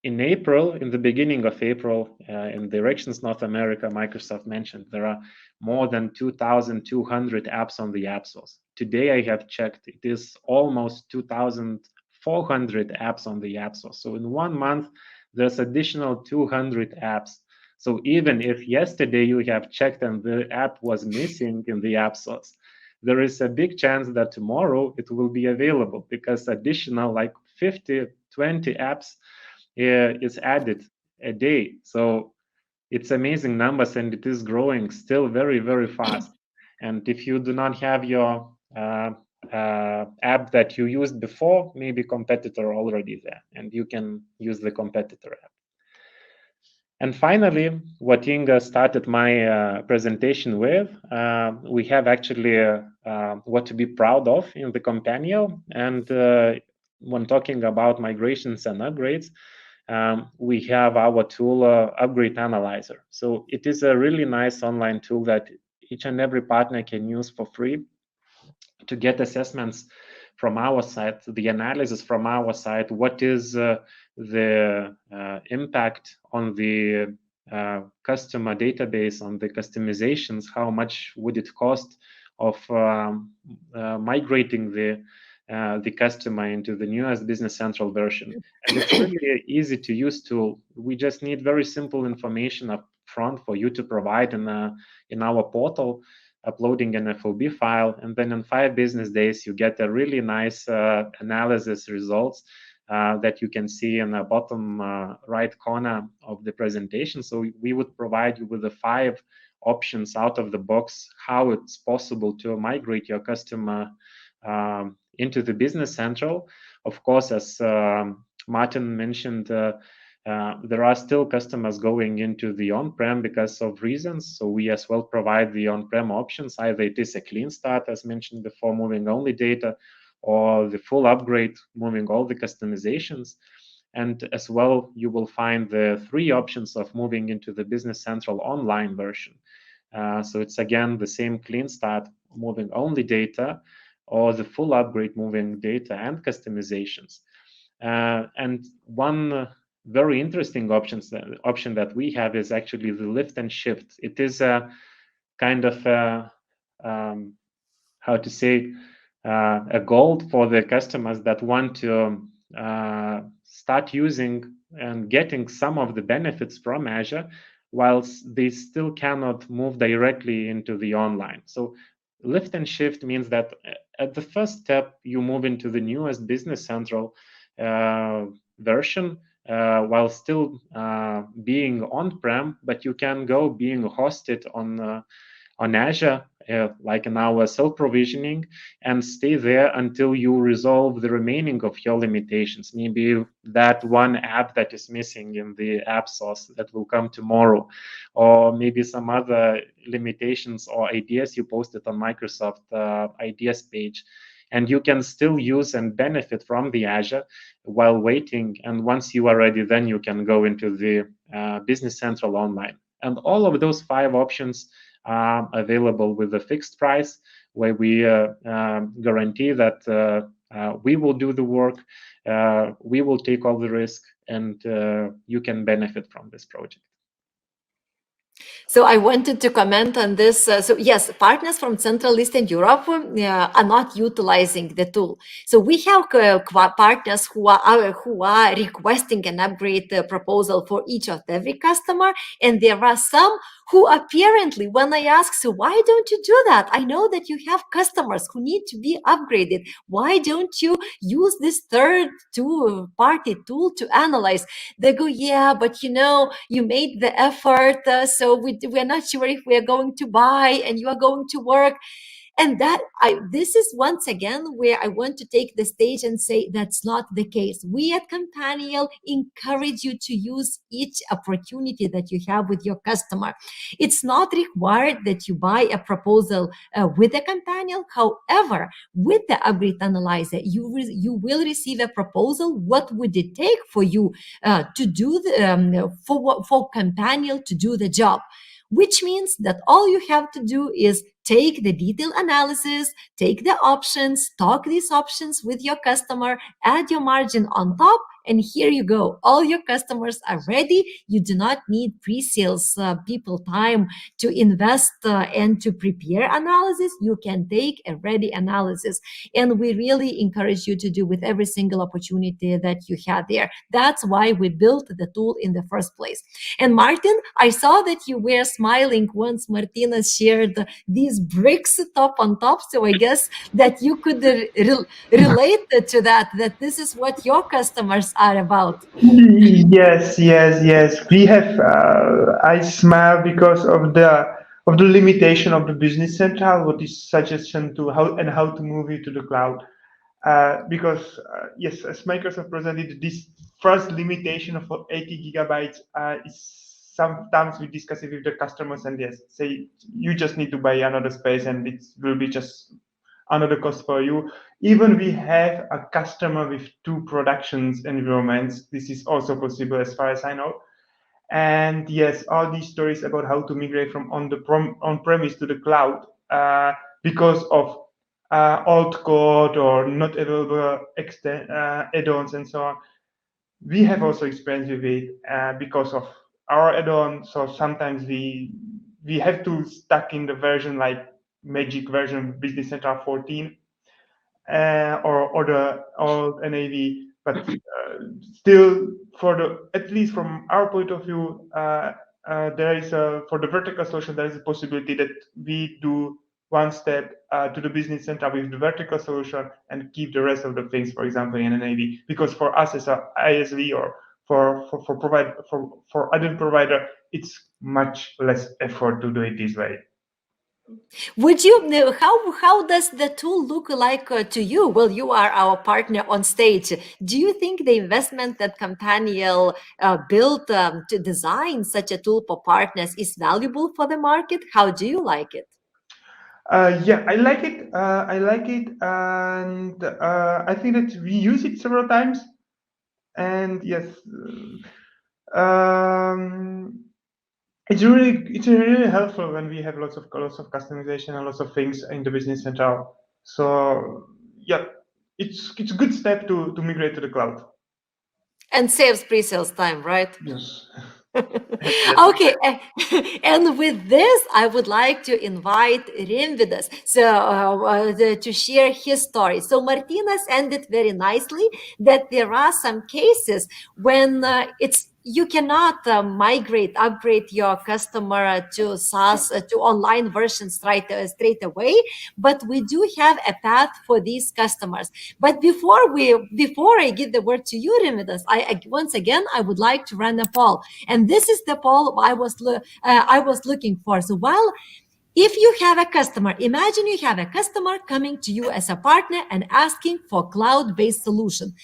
in April, in the beginning of April, in Directions North America, Microsoft mentioned there are more than 2,200 apps on the app source. Today I have checked, it is almost 2,400 apps on the app source. So in 1 month, there's additional 200 apps. So even if yesterday you have checked and the app was missing in the app source, there is a big chance that tomorrow it will be available because additional like 50, 20 apps is added a day. So it's amazing numbers, and it is growing still very, very fast. And if you do not have your app that you used before, maybe competitor already there, and you can use the competitor app. And finally, what Inga started my presentation with, we have actually what to be proud of in the Companial. And when talking about migrations and upgrades, we have our tool Upgrade Analyzer. So it is a really nice online tool that each and every partner can use for free to get assessments from our side, the analysis from our side, what is the impact on the customer database, on the customizations, how much would it cost of migrating the customer into the newest Business Central version. And it's really easy to use tool. We just need very simple information up front for you to provide in our portal, uploading an FOB file, and then in 5 business days you get a really nice analysis results that you can see in the bottom right corner of the presentation. So we would provide you with the 5 options out of the box how it's possible to migrate your customer into the Business Central. Of course, as Martin mentioned, there are still customers going into the on-prem because of reasons. So we as well provide the on-prem options. Either it is a clean start, as mentioned before, moving only data, or the full upgrade, moving all the customizations. And as well, you will find the 3 options of moving into the Business Central online version. So it's again the same clean start, moving only data, or the full upgrade, moving data and customizations. And one very interesting option that we have is actually the lift and shift. It is a kind of how how to say, a goal for the customers that want to start using and getting some of the benefits from Azure, whilst they still cannot move directly into the online. So lift and shift means that at the first step, you move into the newest Business Central version, while still being on-prem, but you can go being hosted on Azure, like in our self-provisioning, and stay there until you resolve the remaining of your limitations. Maybe that one app that is missing in the app source that will come tomorrow, or maybe some other limitations or ideas you posted on Microsoft ideas page. And you can still use and benefit from the Azure while waiting. And once you are ready, then you can go into the Business Central Online. And all of those 5 options are available with a fixed price, where we guarantee that we will do the work, we will take all the risk, and you can benefit from this project. So I wanted to comment on this. So yes, partners from Central Eastern Europe are not utilizing the tool. So we have partners who are requesting an upgrade proposal for each of every customer, and there are some who apparently, when I ask, so why don't you do that? I know that you have customers who need to be upgraded. Why don't you use this third-party tool to analyze? They go, yeah, but you made the effort, so we're not sure if we're going to buy and you are going to work. And this is once again where I want to take the stage and say that's not the case. We at Companial encourage you to use each opportunity that you have with your customer. It's not required that you buy a proposal with a Companial. However, with the upgrade analyzer, you will receive a proposal. What would it take for you to do for Companial to do the job? Which means that all you have to do is take the detailed analysis, take the options, talk these options with your customer, add your margin on top, and here you go. All your customers are ready. You do not need pre-sales people time to invest and to prepare analysis. You can take a ready analysis. And we really encourage you to do with every single opportunity that you had there. That's why we built the tool in the first place. And Martin, I saw that you were smiling once Martina shared these bricks top on top. So I guess that you could relate to that this is what your customers are about. Yes. We have. I smile because of the limitation of the Business Central. What is suggestion to how to move it to the cloud? Because yes, as Microsoft presented, this first limitation of 80 gigabytes is sometimes we discuss it with the customers, and yes, say you just need to buy another space, and it will be just another cost for you. Even we have a customer with 2 productions environments. This is also possible as far as I know. And yes, all these stories about how to migrate from on-premise to the cloud because of old code or not available add-ons and so on. We have also experience with it because of our add-on. So sometimes we have to stuck in the version like magic version Business Central 14 or the old NAV, but still at least from our point of view, there is for the vertical solution, there is a possibility that we do one step to the Business Central with the vertical solution and keep the rest of the things, for example, in NAV. Because for us as a ISV or for add-on provider, it's much less effort to do it this way. Would you know how does the tool look like to you? Well, you are our partner on stage. Do you think the investment that Companial built to design such a tool for partners is valuable for the market? How do you like it? Yeah, I like it. And I think that we use it several times. And yes, it's really helpful when we have lots of customization and lots of things in the Business Central. So yeah, it's a good step to migrate to the cloud. And saves pre-sales time, right? Yes. Okay, and with this, I would like to invite Rimvidas to share his story. So Martinas ended very nicely that there are some cases when you cannot upgrade your customer to SaaS, to online versions straight away, but we do have a path for these customers. But before I give the word to you, Rimvidas, once again I would like to run a poll. And this is the poll I was looking for. So, if you have a customer, imagine you have a customer coming to you as a partner and asking for cloud-based solution.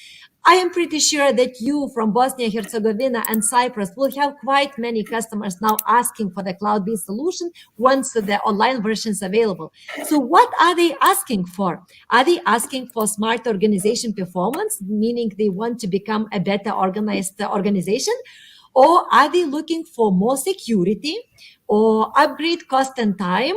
I am pretty sure that you from Bosnia Herzegovina and Cyprus will have quite many customers now asking for the cloud-based solution once the online version is available. So what are they asking for? Are they asking for smart organization performance, meaning they want to become a better organized organization? Or are they looking for more security or upgrade cost and time,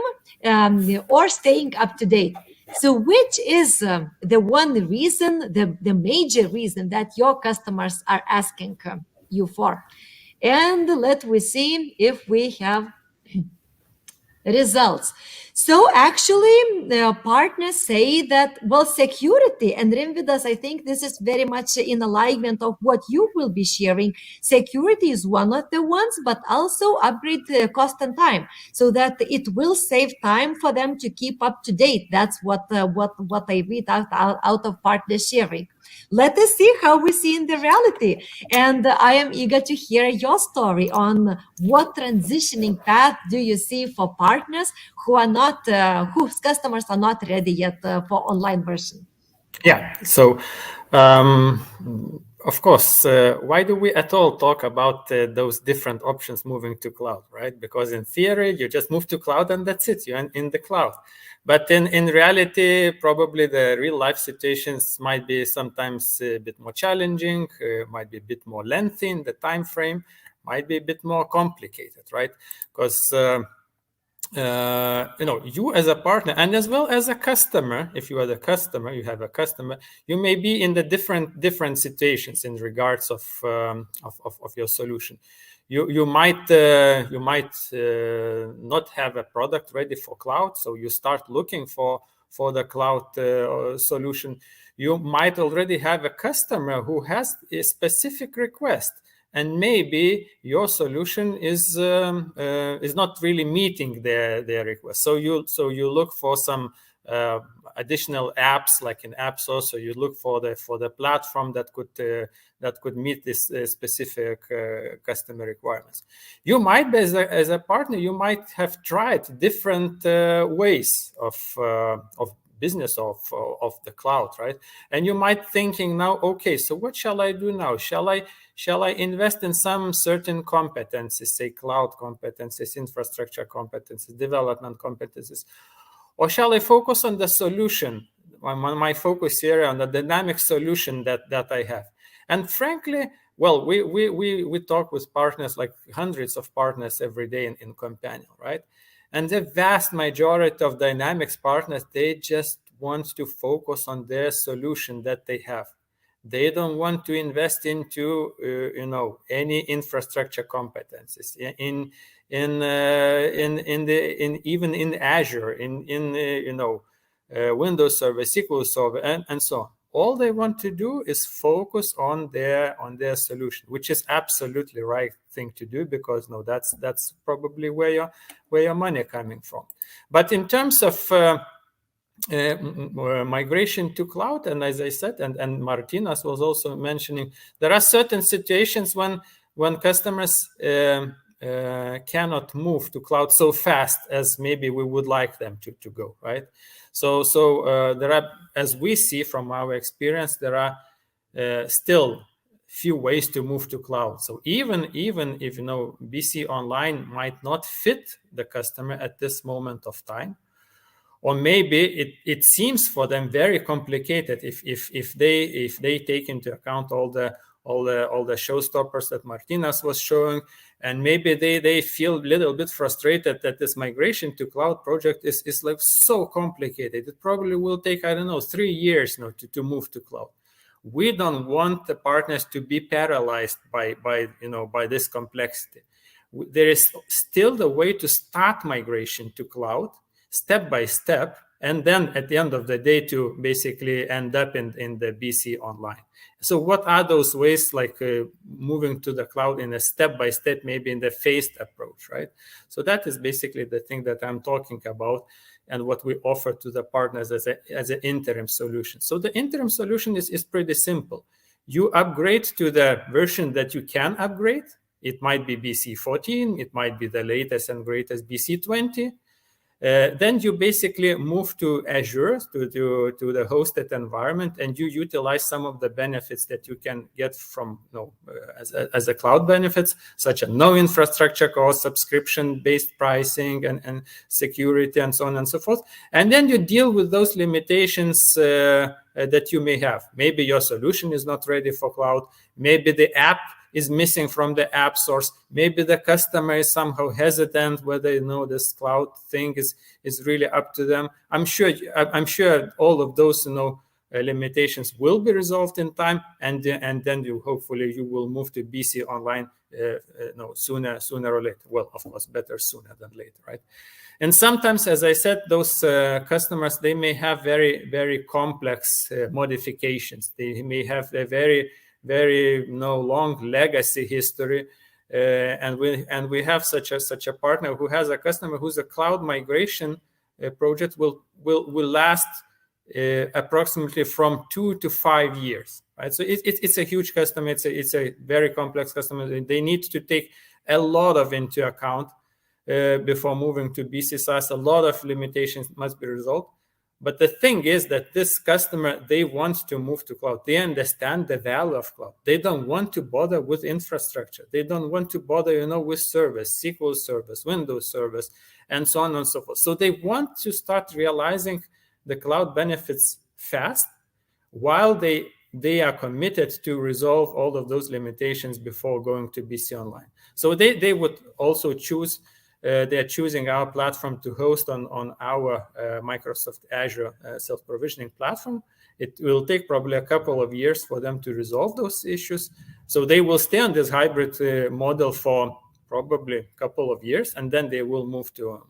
or staying up to date? So which is the one reason, the major reason that your customers are asking you for? And let we see if we have results. So actually, partners say that, well, security, and Rimvidas, I think this is very much in alignment of what you will be sharing. Security is one of the ones, but also upgrade cost and time, so that it will save time for them to keep up to date. That's what I read out of partner sharing. Let us see how we see in the reality. And I am eager to hear your story on what transitioning path do you see for partners who are not, whose customers are not ready yet for online version. Yeah. So, of course, why do we at all talk about those different options moving to cloud, right? Because in theory, you just move to cloud and that's it. You're in the cloud. But in reality, probably the real life situations might be sometimes a bit more challenging, might be a bit more lengthy in the time frame, might be a bit more complicated, right? Because you as a partner and as well as a customer, if you are the customer, you have a customer, you may be in the different situations in regards of your solution. You might not have a product ready for cloud, so you start looking for the cloud solution. You might already have a customer who has a specific request, and maybe your solution is not really meeting their request. So you look for some additional apps, like in App Store. So you look for the platform that could meet this specific customer requirements. You might be as a partner, you might have tried different ways of business of the cloud, right? And you might thinking now, okay, so what shall I do now? Shall I invest in some certain competencies, say cloud competencies, infrastructure competencies, development competencies, or shall I focus on the solution, on my focus area, on the dynamic solution that I have? And frankly, well, we talk with partners, like hundreds of partners every day in Companial, right? And the vast majority of Dynamics partners, they just want to focus on their solution that they have. They don't want to invest into any infrastructure competencies even in Azure, in Windows Server, SQL Server, and so on. All they want to do is focus on their solution, which is absolutely right thing to do, because that's probably where your money coming from. But in terms of migration to cloud, and as I said, and Martinas was also mentioning, there are certain situations when customers cannot move to cloud so fast as maybe we would like them to go, right? So there are, as we see from our experience, there are still few ways to move to cloud. So even if BC Online might not fit the customer at this moment of time, or maybe it seems for them very complicated if they take into account all the showstoppers that Martinas was showing, and maybe they feel a little bit frustrated that this migration to cloud project is like so complicated. It probably will take, I don't know, 3 years to move to cloud. We don't want the partners to be paralyzed by this complexity. There is still the way to start migration to cloud step by step, and then at the end of the day to basically end up in the BC Online. So what are those ways, like moving to the cloud in a step-by-step, maybe in the phased approach, right? So that is basically the thing that I'm talking about and what we offer to the partners as an interim solution. So the interim solution is pretty simple. You upgrade to the version that you can upgrade. It might be BC 14, it might be the latest and greatest BC 20. Then you basically move to Azure, to the hosted environment, and you utilize some of the benefits that you can get from as a cloud benefits, such as no infrastructure cost, subscription-based pricing, and security, and so on and so forth. And then you deal with those limitations that you may have. Maybe your solution is not ready for cloud. Maybe the app is missing from the app source. Maybe the customer is somehow hesitant whether this cloud thing is really up to them. I'm sure all of those limitations will be resolved in time, and then hopefully you will move to BC Online sooner or later. Well, of course, better sooner than later, right? And sometimes, as I said, those customers, they may have very, very complex modifications. They may have a very long legacy history, and we have such a partner who has a customer whose a cloud migration project will last approximately from 2 to 5 years, right? So it's a huge customer. It's a very complex customer. They need to take a lot of into account before moving to BC SaaS. A lot of limitations must be resolved. But the thing is that this customer, they want to move to cloud. They understand the value of cloud. They don't want to bother with infrastructure. They don't want to bother, with service, SQL service, Windows service, and so on and so forth. So they want to start realizing the cloud benefits fast, while they are committed to resolve all of those limitations before going to BC Online. So they would also choose. They're choosing our platform to host on our Microsoft Azure self-provisioning platform. It will take probably a couple of years for them to resolve those issues. So they will stay on this hybrid model for probably a couple of years, and then they will move to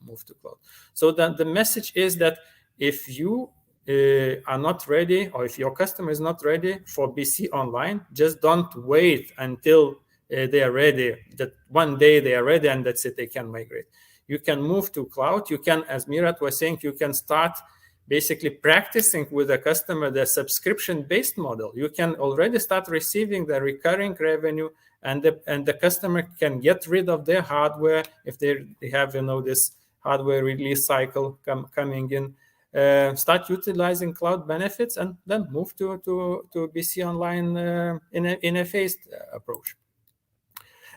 cloud. So the message is that if you are not ready, or if your customer is not ready for BC Online, just don't wait until they are ready, that one day they are ready and that's it, they can migrate. You can move to cloud. You can, as Mirat was saying, you can start basically practicing with a customer the subscription-based model. You can already start receiving the recurring revenue, and the customer can get rid of their hardware if they have this hardware release cycle coming in. Start utilizing cloud benefits, and then move to BC Online in a phased approach.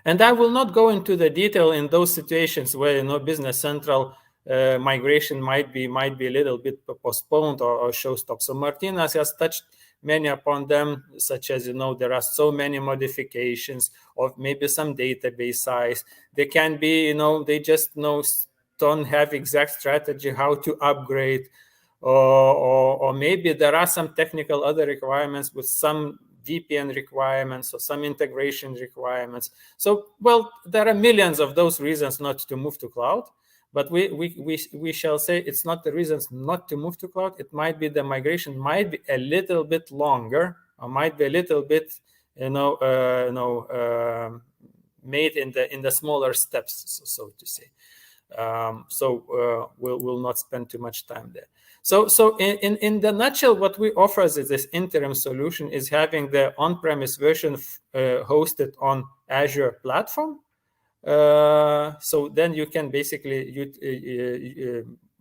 And I will not go into the detail in those situations where Business Central migration might be a little bit postponed or showstop. So Martinas has touched many upon them, such as there are so many modifications, or maybe some database size. They can be they just don't have exact strategy how to upgrade, or maybe there are some technical other requirements with some VPN requirements or some integration requirements. So, well, there are millions of those reasons not to move to cloud, but we shall say it's not the reasons not to move to cloud. It might be the migration might be a little bit longer, or might be a little bit, made in the smaller steps, so to say. We'll not spend too much time there. So in the nutshell, what we offer as this interim solution is having the on-premise version hosted on Azure platform. So then you can basically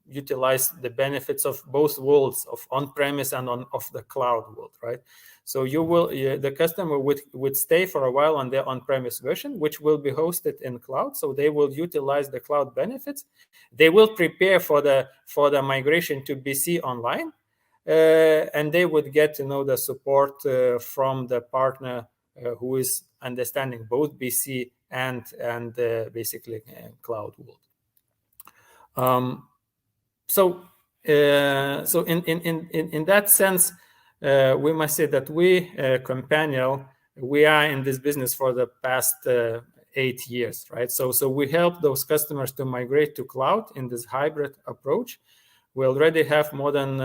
utilize the benefits of both worlds, of on-premise and of the cloud world, right? So the customer would stay for a while on their on-premise version, which will be hosted in cloud. So they will utilize the cloud benefits. They will prepare for the migration to BC Online, and they would get the support from the partner who is understanding both BC and basically cloud world. So in that sense, we must say that we, Companial, we are in this business for the past 8 years, right? So we help those customers to migrate to cloud in this hybrid approach. We already have more than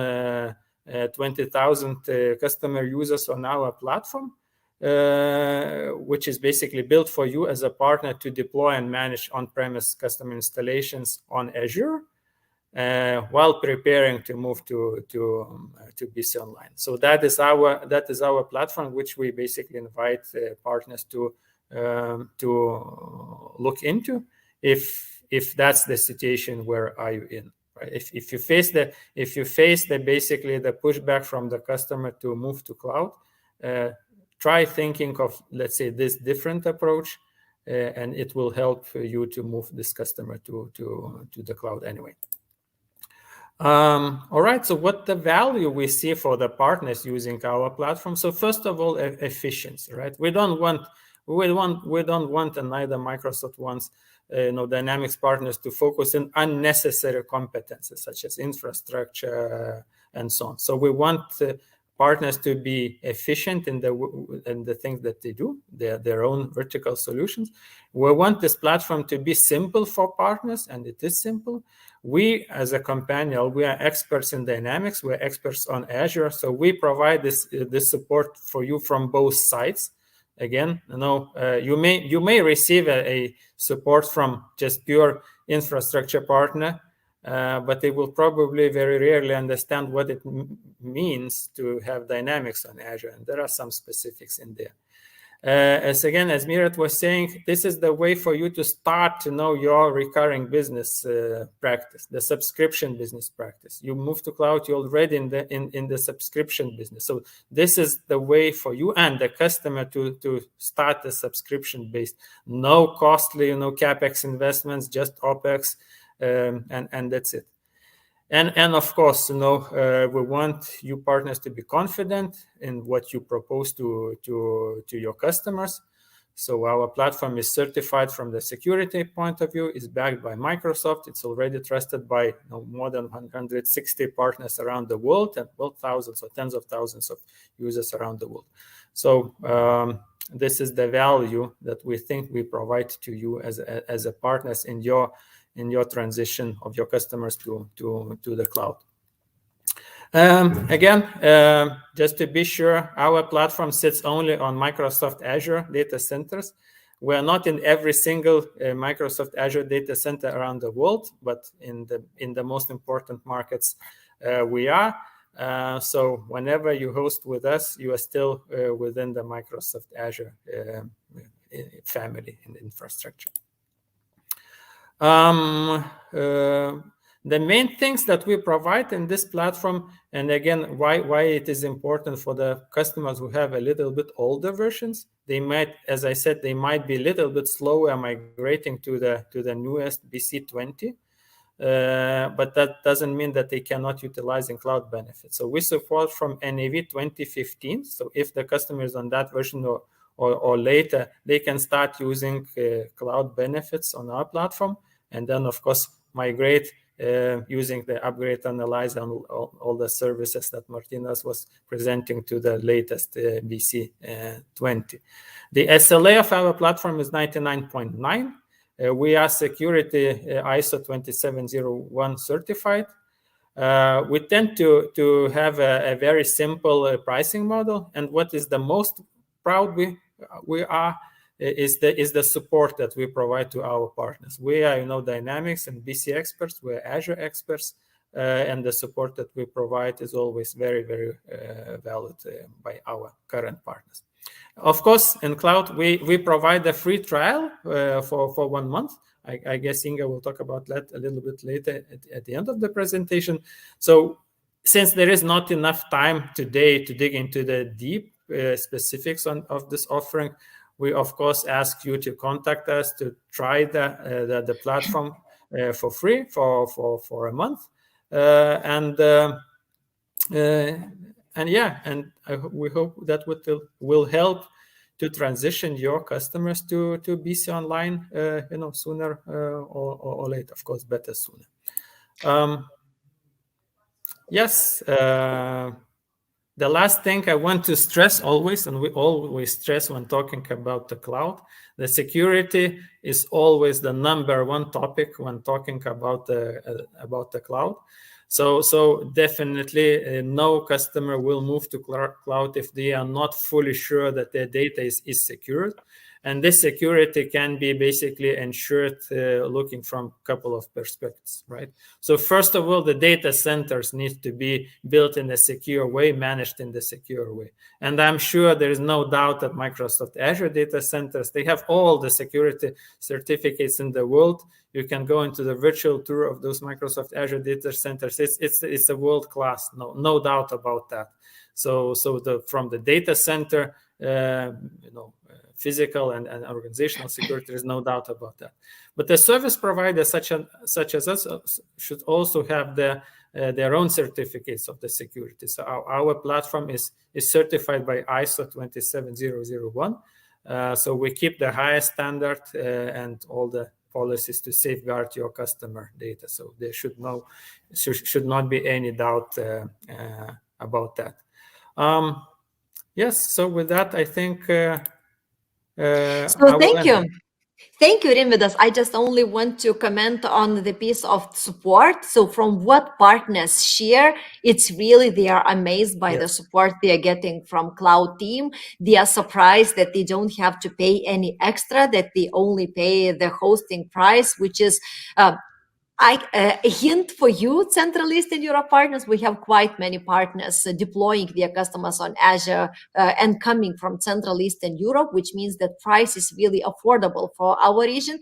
20,000 customer users on our platform, which is basically built for you as a partner to deploy and manage on-premise customer installations on Azure, while preparing to move to BC Online. So that is our platform, which we basically invite partners to look into if that's the situation where are you in. Right? If you face basically the pushback from the customer to move to cloud, try thinking of, let's say, this different approach, and it will help you to move this customer to the cloud anyway. All right, so what the value we see for the partners using our platform? So first of all, efficiency, right? We don't want, and neither Microsoft wants, Dynamics partners to focus on unnecessary competences such as infrastructure and so on. So we want partners to be efficient in the things that they do, their own vertical solutions. We want this platform to be simple for partners, and it is simple. We, as a Companion, we are experts in Dynamics. We're experts on Azure, so we provide this support for you from both sides. Again, you may receive a support from just pure infrastructure partner, but they will probably very rarely understand what it means to have Dynamics on Azure, and there are some specifics in there. As Mirat was saying, this is the way for you to start to know your recurring business practice, the subscription business practice. You move to cloud, you're already in the subscription business. So this is the way for you and the customer to start the subscription-based, no costly, CapEx investments, just OpEx, and that's it. And of course, we want you partners to be confident in what you propose to your customers. So our platform is certified from the security point of view, is backed by Microsoft. It's already trusted by more than 160 partners around the world, and thousands or tens of thousands of users around the world. So this is the value that we think we provide to you as a partners in your transition of your customers to the cloud. Again, just to be sure, our platform sits only on Microsoft Azure data centers. We're not in every single Microsoft Azure data center around the world, but in the most important markets we are. So whenever you host with us, you are still within the Microsoft Azure family and infrastructure. The main things that we provide in this platform, and again, why it is important for the customers who have a little bit older versions, they might, as I said, they might be a little bit slower migrating to the newest BC20, but that doesn't mean that they cannot utilize in cloud benefits. So we support from NAV 2015. So if the customer is on that version or later, they can start using cloud benefits on our platform, and then of course migrate using the upgrade, analyze, and all the services that Martinas was presenting to the latest BC20. The SLA of our platform is 99.9. We are security ISO 27001 certified. We tend to have a very simple pricing model, and what is the most proud we are is the support that we provide to our partners. We are Dynamics and BC experts, we're Azure experts, and the support that we provide is always very, very valid by our current partners. Of course, in cloud, we provide a free trial for 1 month. I guess Inga will talk about that a little bit later at the end of the presentation. So since there is not enough time today to dig into the deep specifics of this offering, we of course ask you to contact us to try the platform for free for a month, and we hope that will help to transition your customers to BC Online, sooner or later. Of course, better sooner. Yes. The last thing I want to stress always, and we always stress when talking about the cloud, the security is always the number one topic when talking about the cloud. So definitely no customer will move to cloud if they are not fully sure that their data is secured. And this security can be basically ensured looking from a couple of perspectives, right? So first of all, the data centers need to be built in a secure way, managed in the secure way. And I'm sure there is no doubt that Microsoft Azure data centers, they have all the security certificates in the world. You can go into the virtual tour of those Microsoft Azure data centers. It's a world class, no doubt about that. So from the data center, physical and organizational security, there is no doubt about that. But the service providers such as us should also have their own certificates of the security. So our platform is certified by ISO 27001. So we keep the highest standard and all the policies to safeguard your customer data. So there should not be any doubt about that. Yes. So with that, I think. So thank you. Thank you, Rimvidas. I just only want to comment on the piece of support. So from what partners share, it's really, they are amazed by the support they are getting from cloud team. They are surprised that they don't have to pay any extra, that they only pay the hosting price, which is a hint for you, Central Eastern Europe partners. We have quite many partners deploying their customers on Azure and coming from Central Eastern Europe, which means that price is really affordable for our region.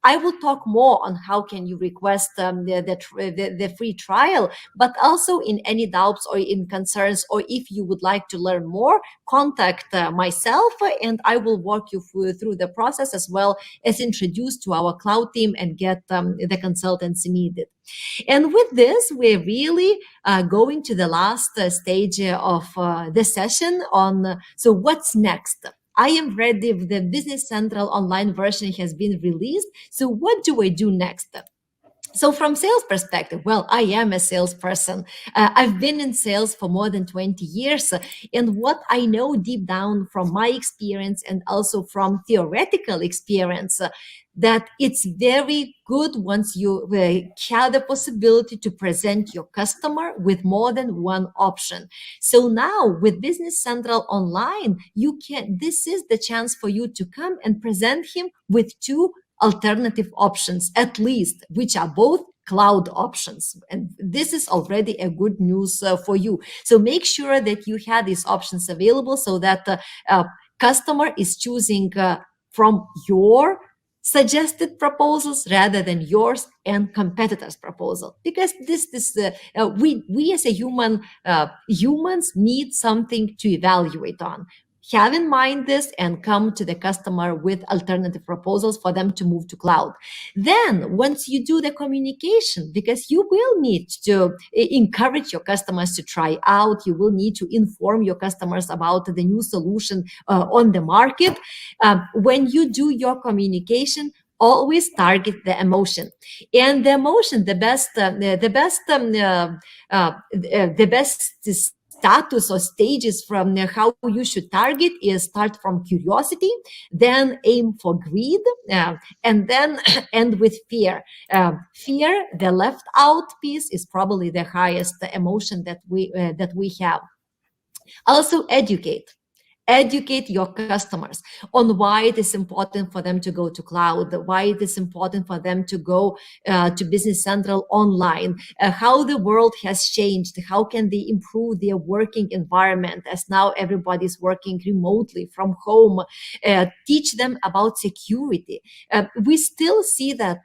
I will talk more on how can you request the free trial, but also in any doubts or in concerns, or if you would like to learn more, contact myself and I will walk you through the process, as well as introduce to our cloud team and get the consultancy needed. And with this, we're really going to the last stage of the session on, so what's next? I am ready. The Business Central online version has been released. So what do I do next? So from sales perspective, well, I am a salesperson. I've been in sales for more than 20 years. And what I know deep down from my experience and also from theoretical experience, that it's very good once you have the possibility to present your customer with more than one option. So now with Business Central Online, this is the chance for you to come and present him with two alternative options, at least, which are both cloud options. And this is already a good news for you. So make sure that you have these options available so that the customer is choosing from your suggested proposals rather than yours and competitors' proposal, because we as a humans need something to evaluate on. Have in mind this and come to the customer with alternative proposals for them to move to cloud. Then once you do the communication, because you will need to encourage your customers to try out, you will need to inform your customers about the new solution on the market. When you do your communication, always target the emotion. And the emotion, the best status or stages from how you should target is start from curiosity, then aim for greed, and then end with fear. Fear, the left out piece, is probably the highest emotion that we have. Also, educate your customers on why it is important for them to go to cloud, why it is important for them to go to Business Central Online, how the world has changed, how can they improve their working environment as now everybody's working remotely from home. Teach them about security. We still see that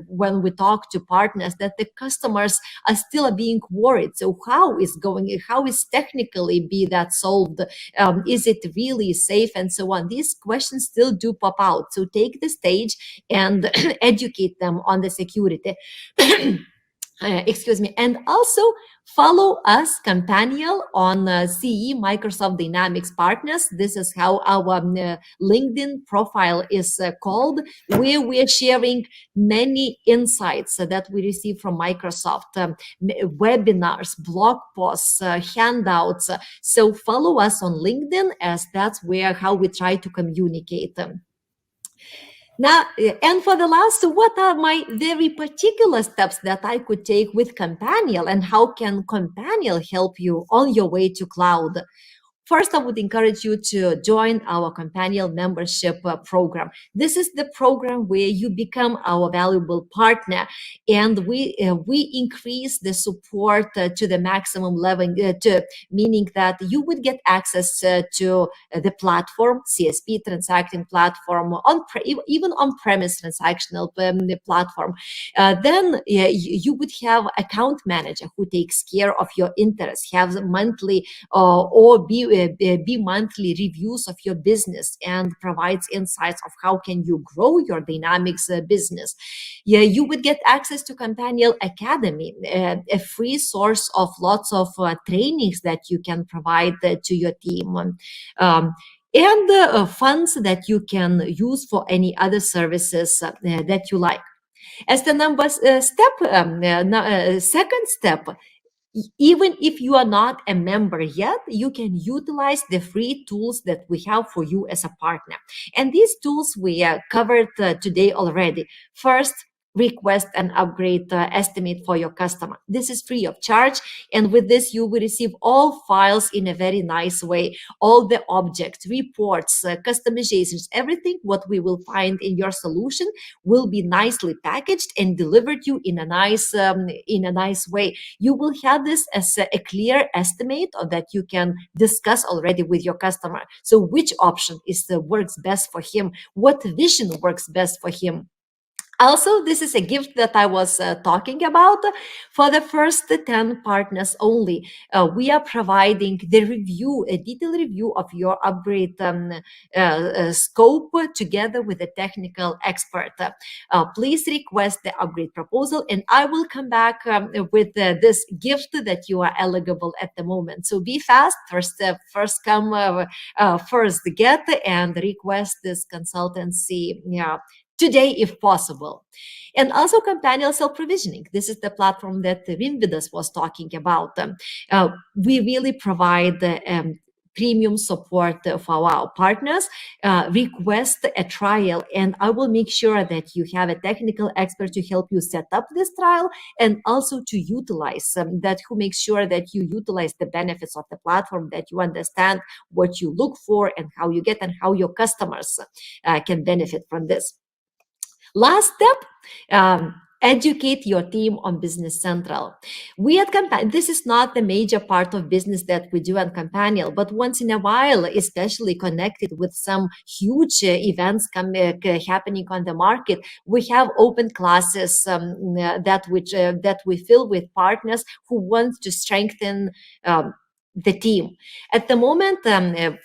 when we talk to partners, that the customers are still being worried. So how is technically be that solved? Is it really safe, and so on? These questions still do pop out. So take the stage and educate them on the security. excuse me, and also follow us, Companial, on CE Microsoft Dynamics Partners. This is how our LinkedIn profile is called, where we are sharing many insights that we receive from Microsoft, webinars, blog posts, handouts. So follow us on LinkedIn, as that's where how we try to communicate. Now, and for the last, what are my very particular steps that I could take with Companial, and how can Companial help you on your way to cloud? First, I would encourage you to join our Companion membership program. This is the program where you become our valuable partner, and we increase the support to the maximum level, meaning that you would get access to the platform, CSP transacting platform, even on-premise transactional platform. Then you would have account manager who takes care of your interests, have monthly or be monthly reviews of your business, and provides insights of how can you grow your Dynamics business. Yeah, you would get access to Companion Academy, a free source of lots of trainings that you can provide to your team. And funds that you can use for any other services that you like. As the second step, even if you are not a member yet, you can utilize the free tools that we have for you as a partner. And these tools we covered today already. First, request and upgrade estimate for your customer. This is free of charge, and with this you will receive all files in a very nice way, all the objects, reports, customizations, everything what we will find in your solution will be nicely packaged and delivered you in a nice way. You will have this as a clear estimate that you can discuss already with your customer. So which option works best for him? What vision works best for him? Also, this is a gift that I was talking about. For the first 10 partners only, we are providing the review, a detailed review of your upgrade scope together with a technical expert. Please request the upgrade proposal, and I will come back with this gift that you are eligible at the moment. So be fast, first come, first get, and request this consultancy today, if possible. And also Companion self-provisioning. This is the platform that Rimvidas was talking about. We really provide premium support for our partners. Request a trial, and I will make sure that you have a technical expert to help you set up this trial, and also to utilize that, who makes sure that you utilize the benefits of the platform, that you understand what you look for and how you get, and how your customers can benefit from this. Last step, educate your team on Business Central. We at Companion, this is not the major part of business that we do at Companion, but once in a while, especially connected with some huge events happening on the market, we have open classes that we fill with partners who want to strengthen the team. At the moment,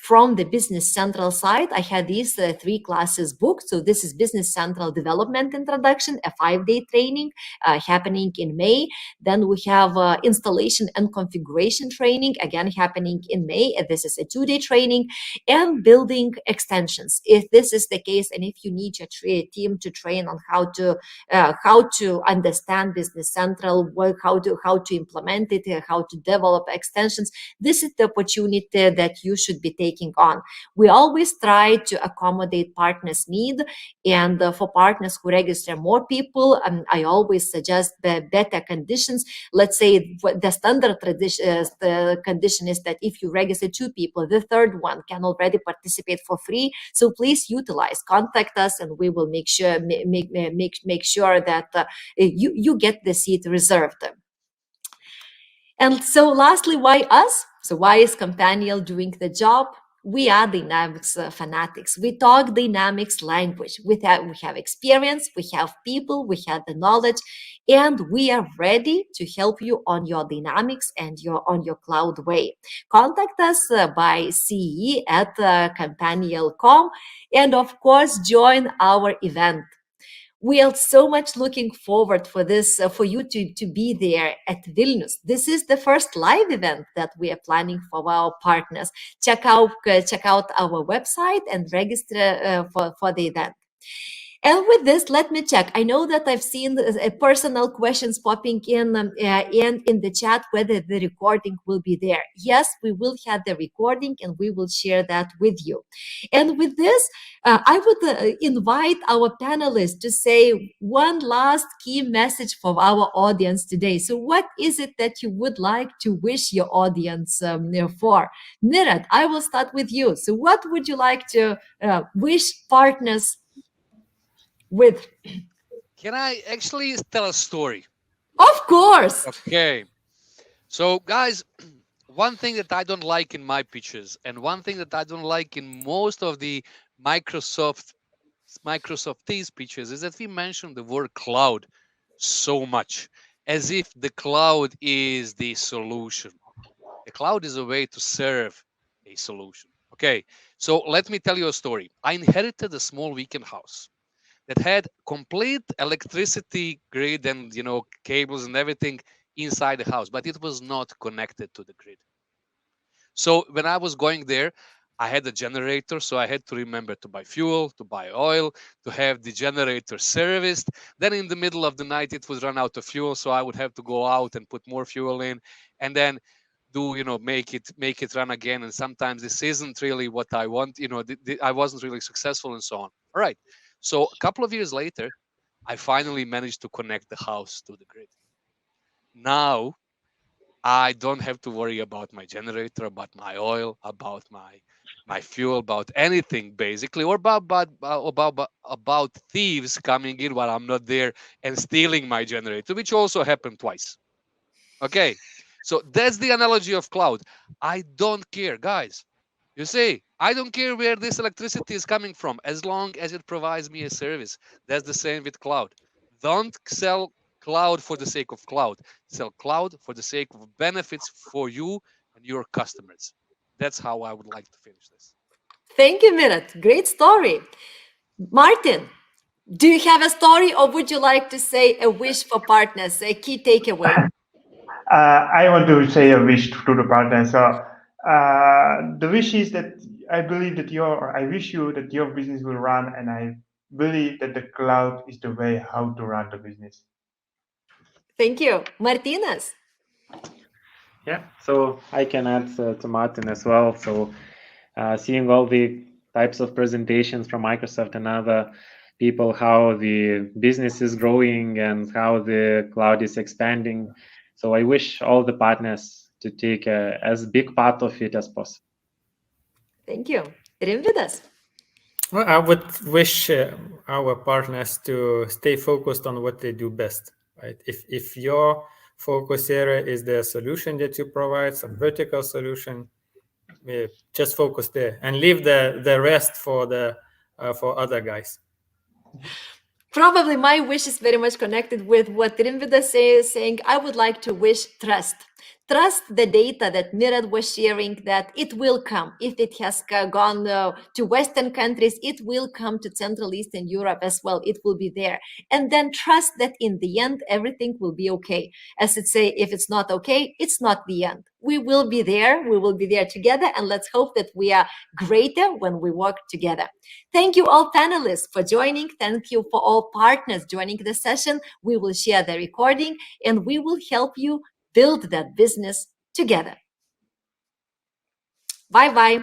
from the Business Central side, I had these 3 classes booked. So this is Business Central Development Introduction, a 5-day training happening in May. Then we have Installation and Configuration Training, again happening in May. This is a 2-day training, and Building Extensions. If this is the case, and if you need your team to train on how to understand Business Central, how to implement it, how to develop extensions, this is the opportunity that you should be taking on. We always try to accommodate partners' need, and for partners who register more people, I always suggest better conditions. Let's say the standard condition is that if you register 2 people, the third one can already participate for free. So please utilize, contact us, and we will make sure that you get the seat reserved. And so lastly, why us? So why is Companion doing the job? We are Dynamics fanatics. We talk Dynamics language. We have experience, we have people, we have the knowledge, and we are ready to help you on your Dynamics and on your cloud way. Contact us by ce@companion.com, and of course, join our event. We are so much looking forward for this, for you to be there at Vilnius. This is the first live event that we are planning for our partners. Check out our website and register for the event. And with this, let me check. I know that I've seen personal questions popping in the chat whether the recording will be there. Yes, we will have the recording and we will share that with you. And with this, I would invite our panelists to say one last key message for our audience today. So what is it that you would like to wish your audience for? Mirat, I will start with you. So what would you like to wish partners with? Can I actually tell a story? Of course. Okay. So, guys, one thing that I don't like in my pitches, and one thing that I don't like in most of the Microsoft Teams pitches, is that we mention the word cloud so much, as if the cloud is the solution. The cloud is a way to serve a solution. Okay. So let me tell you a story. I inherited a small weekend house that had complete electricity grid and cables and everything inside the house, but it was not connected to the grid. So when I was going there, I had a generator, so I had to remember to buy fuel, to buy oil, to have the generator serviced. Then in the middle of the night it would run out of fuel, so I would have to go out and put more fuel in, and then make it run again. And sometimes this isn't really what I want. I wasn't really successful and so on. All right. So a couple of years later, I finally managed to connect the house to the grid. Now I don't have to worry about my generator, about my oil, about my fuel, about anything basically, or about thieves coming in while I'm not there and stealing my generator, which also happened twice. Okay, so that's the analogy of cloud. I don't care, guys. You see, I don't care where this electricity is coming from, as long as it provides me a service. That's the same with cloud. Don't sell cloud for the sake of cloud. Sell cloud for the sake of benefits for you and your customers. That's how I would like to finish this. Thank you, Mirat. Great story. Martin, do you have a story, or would you like to say a wish for partners, a key takeaway? I want to say a wish to the partners. So the wish is that I believe that I wish you that your business will run, and I believe that the cloud is the way how to run the business. Thank you. Martínez. Yeah, so I can add to Martin as well. So seeing all the types of presentations from Microsoft and other people, how the business is growing and how the cloud is expanding. So I wish all the partners to take as big part of it as possible. Thank you. Rimvydas. Well, I would wish our partners to stay focused on what they do best. Right? If your focus area is the solution that you provide, some vertical solution, just focus there and leave the rest for other guys. Probably my wish is very much connected with what Rimvydas is saying. I would like to wish trust. Trust the data that Mirat was sharing, that it will come. If it has gone to Western countries, it will come to Central Eastern Europe as well. It will be there. And then trust that in the end, everything will be okay. As it say, if it's not okay, it's not the end. We will be there. We will be there together. And let's hope that we are greater when we work together. Thank you all panelists for joining. Thank you for all partners joining the session. We will share the recording and we will help you build that business together. Bye-bye.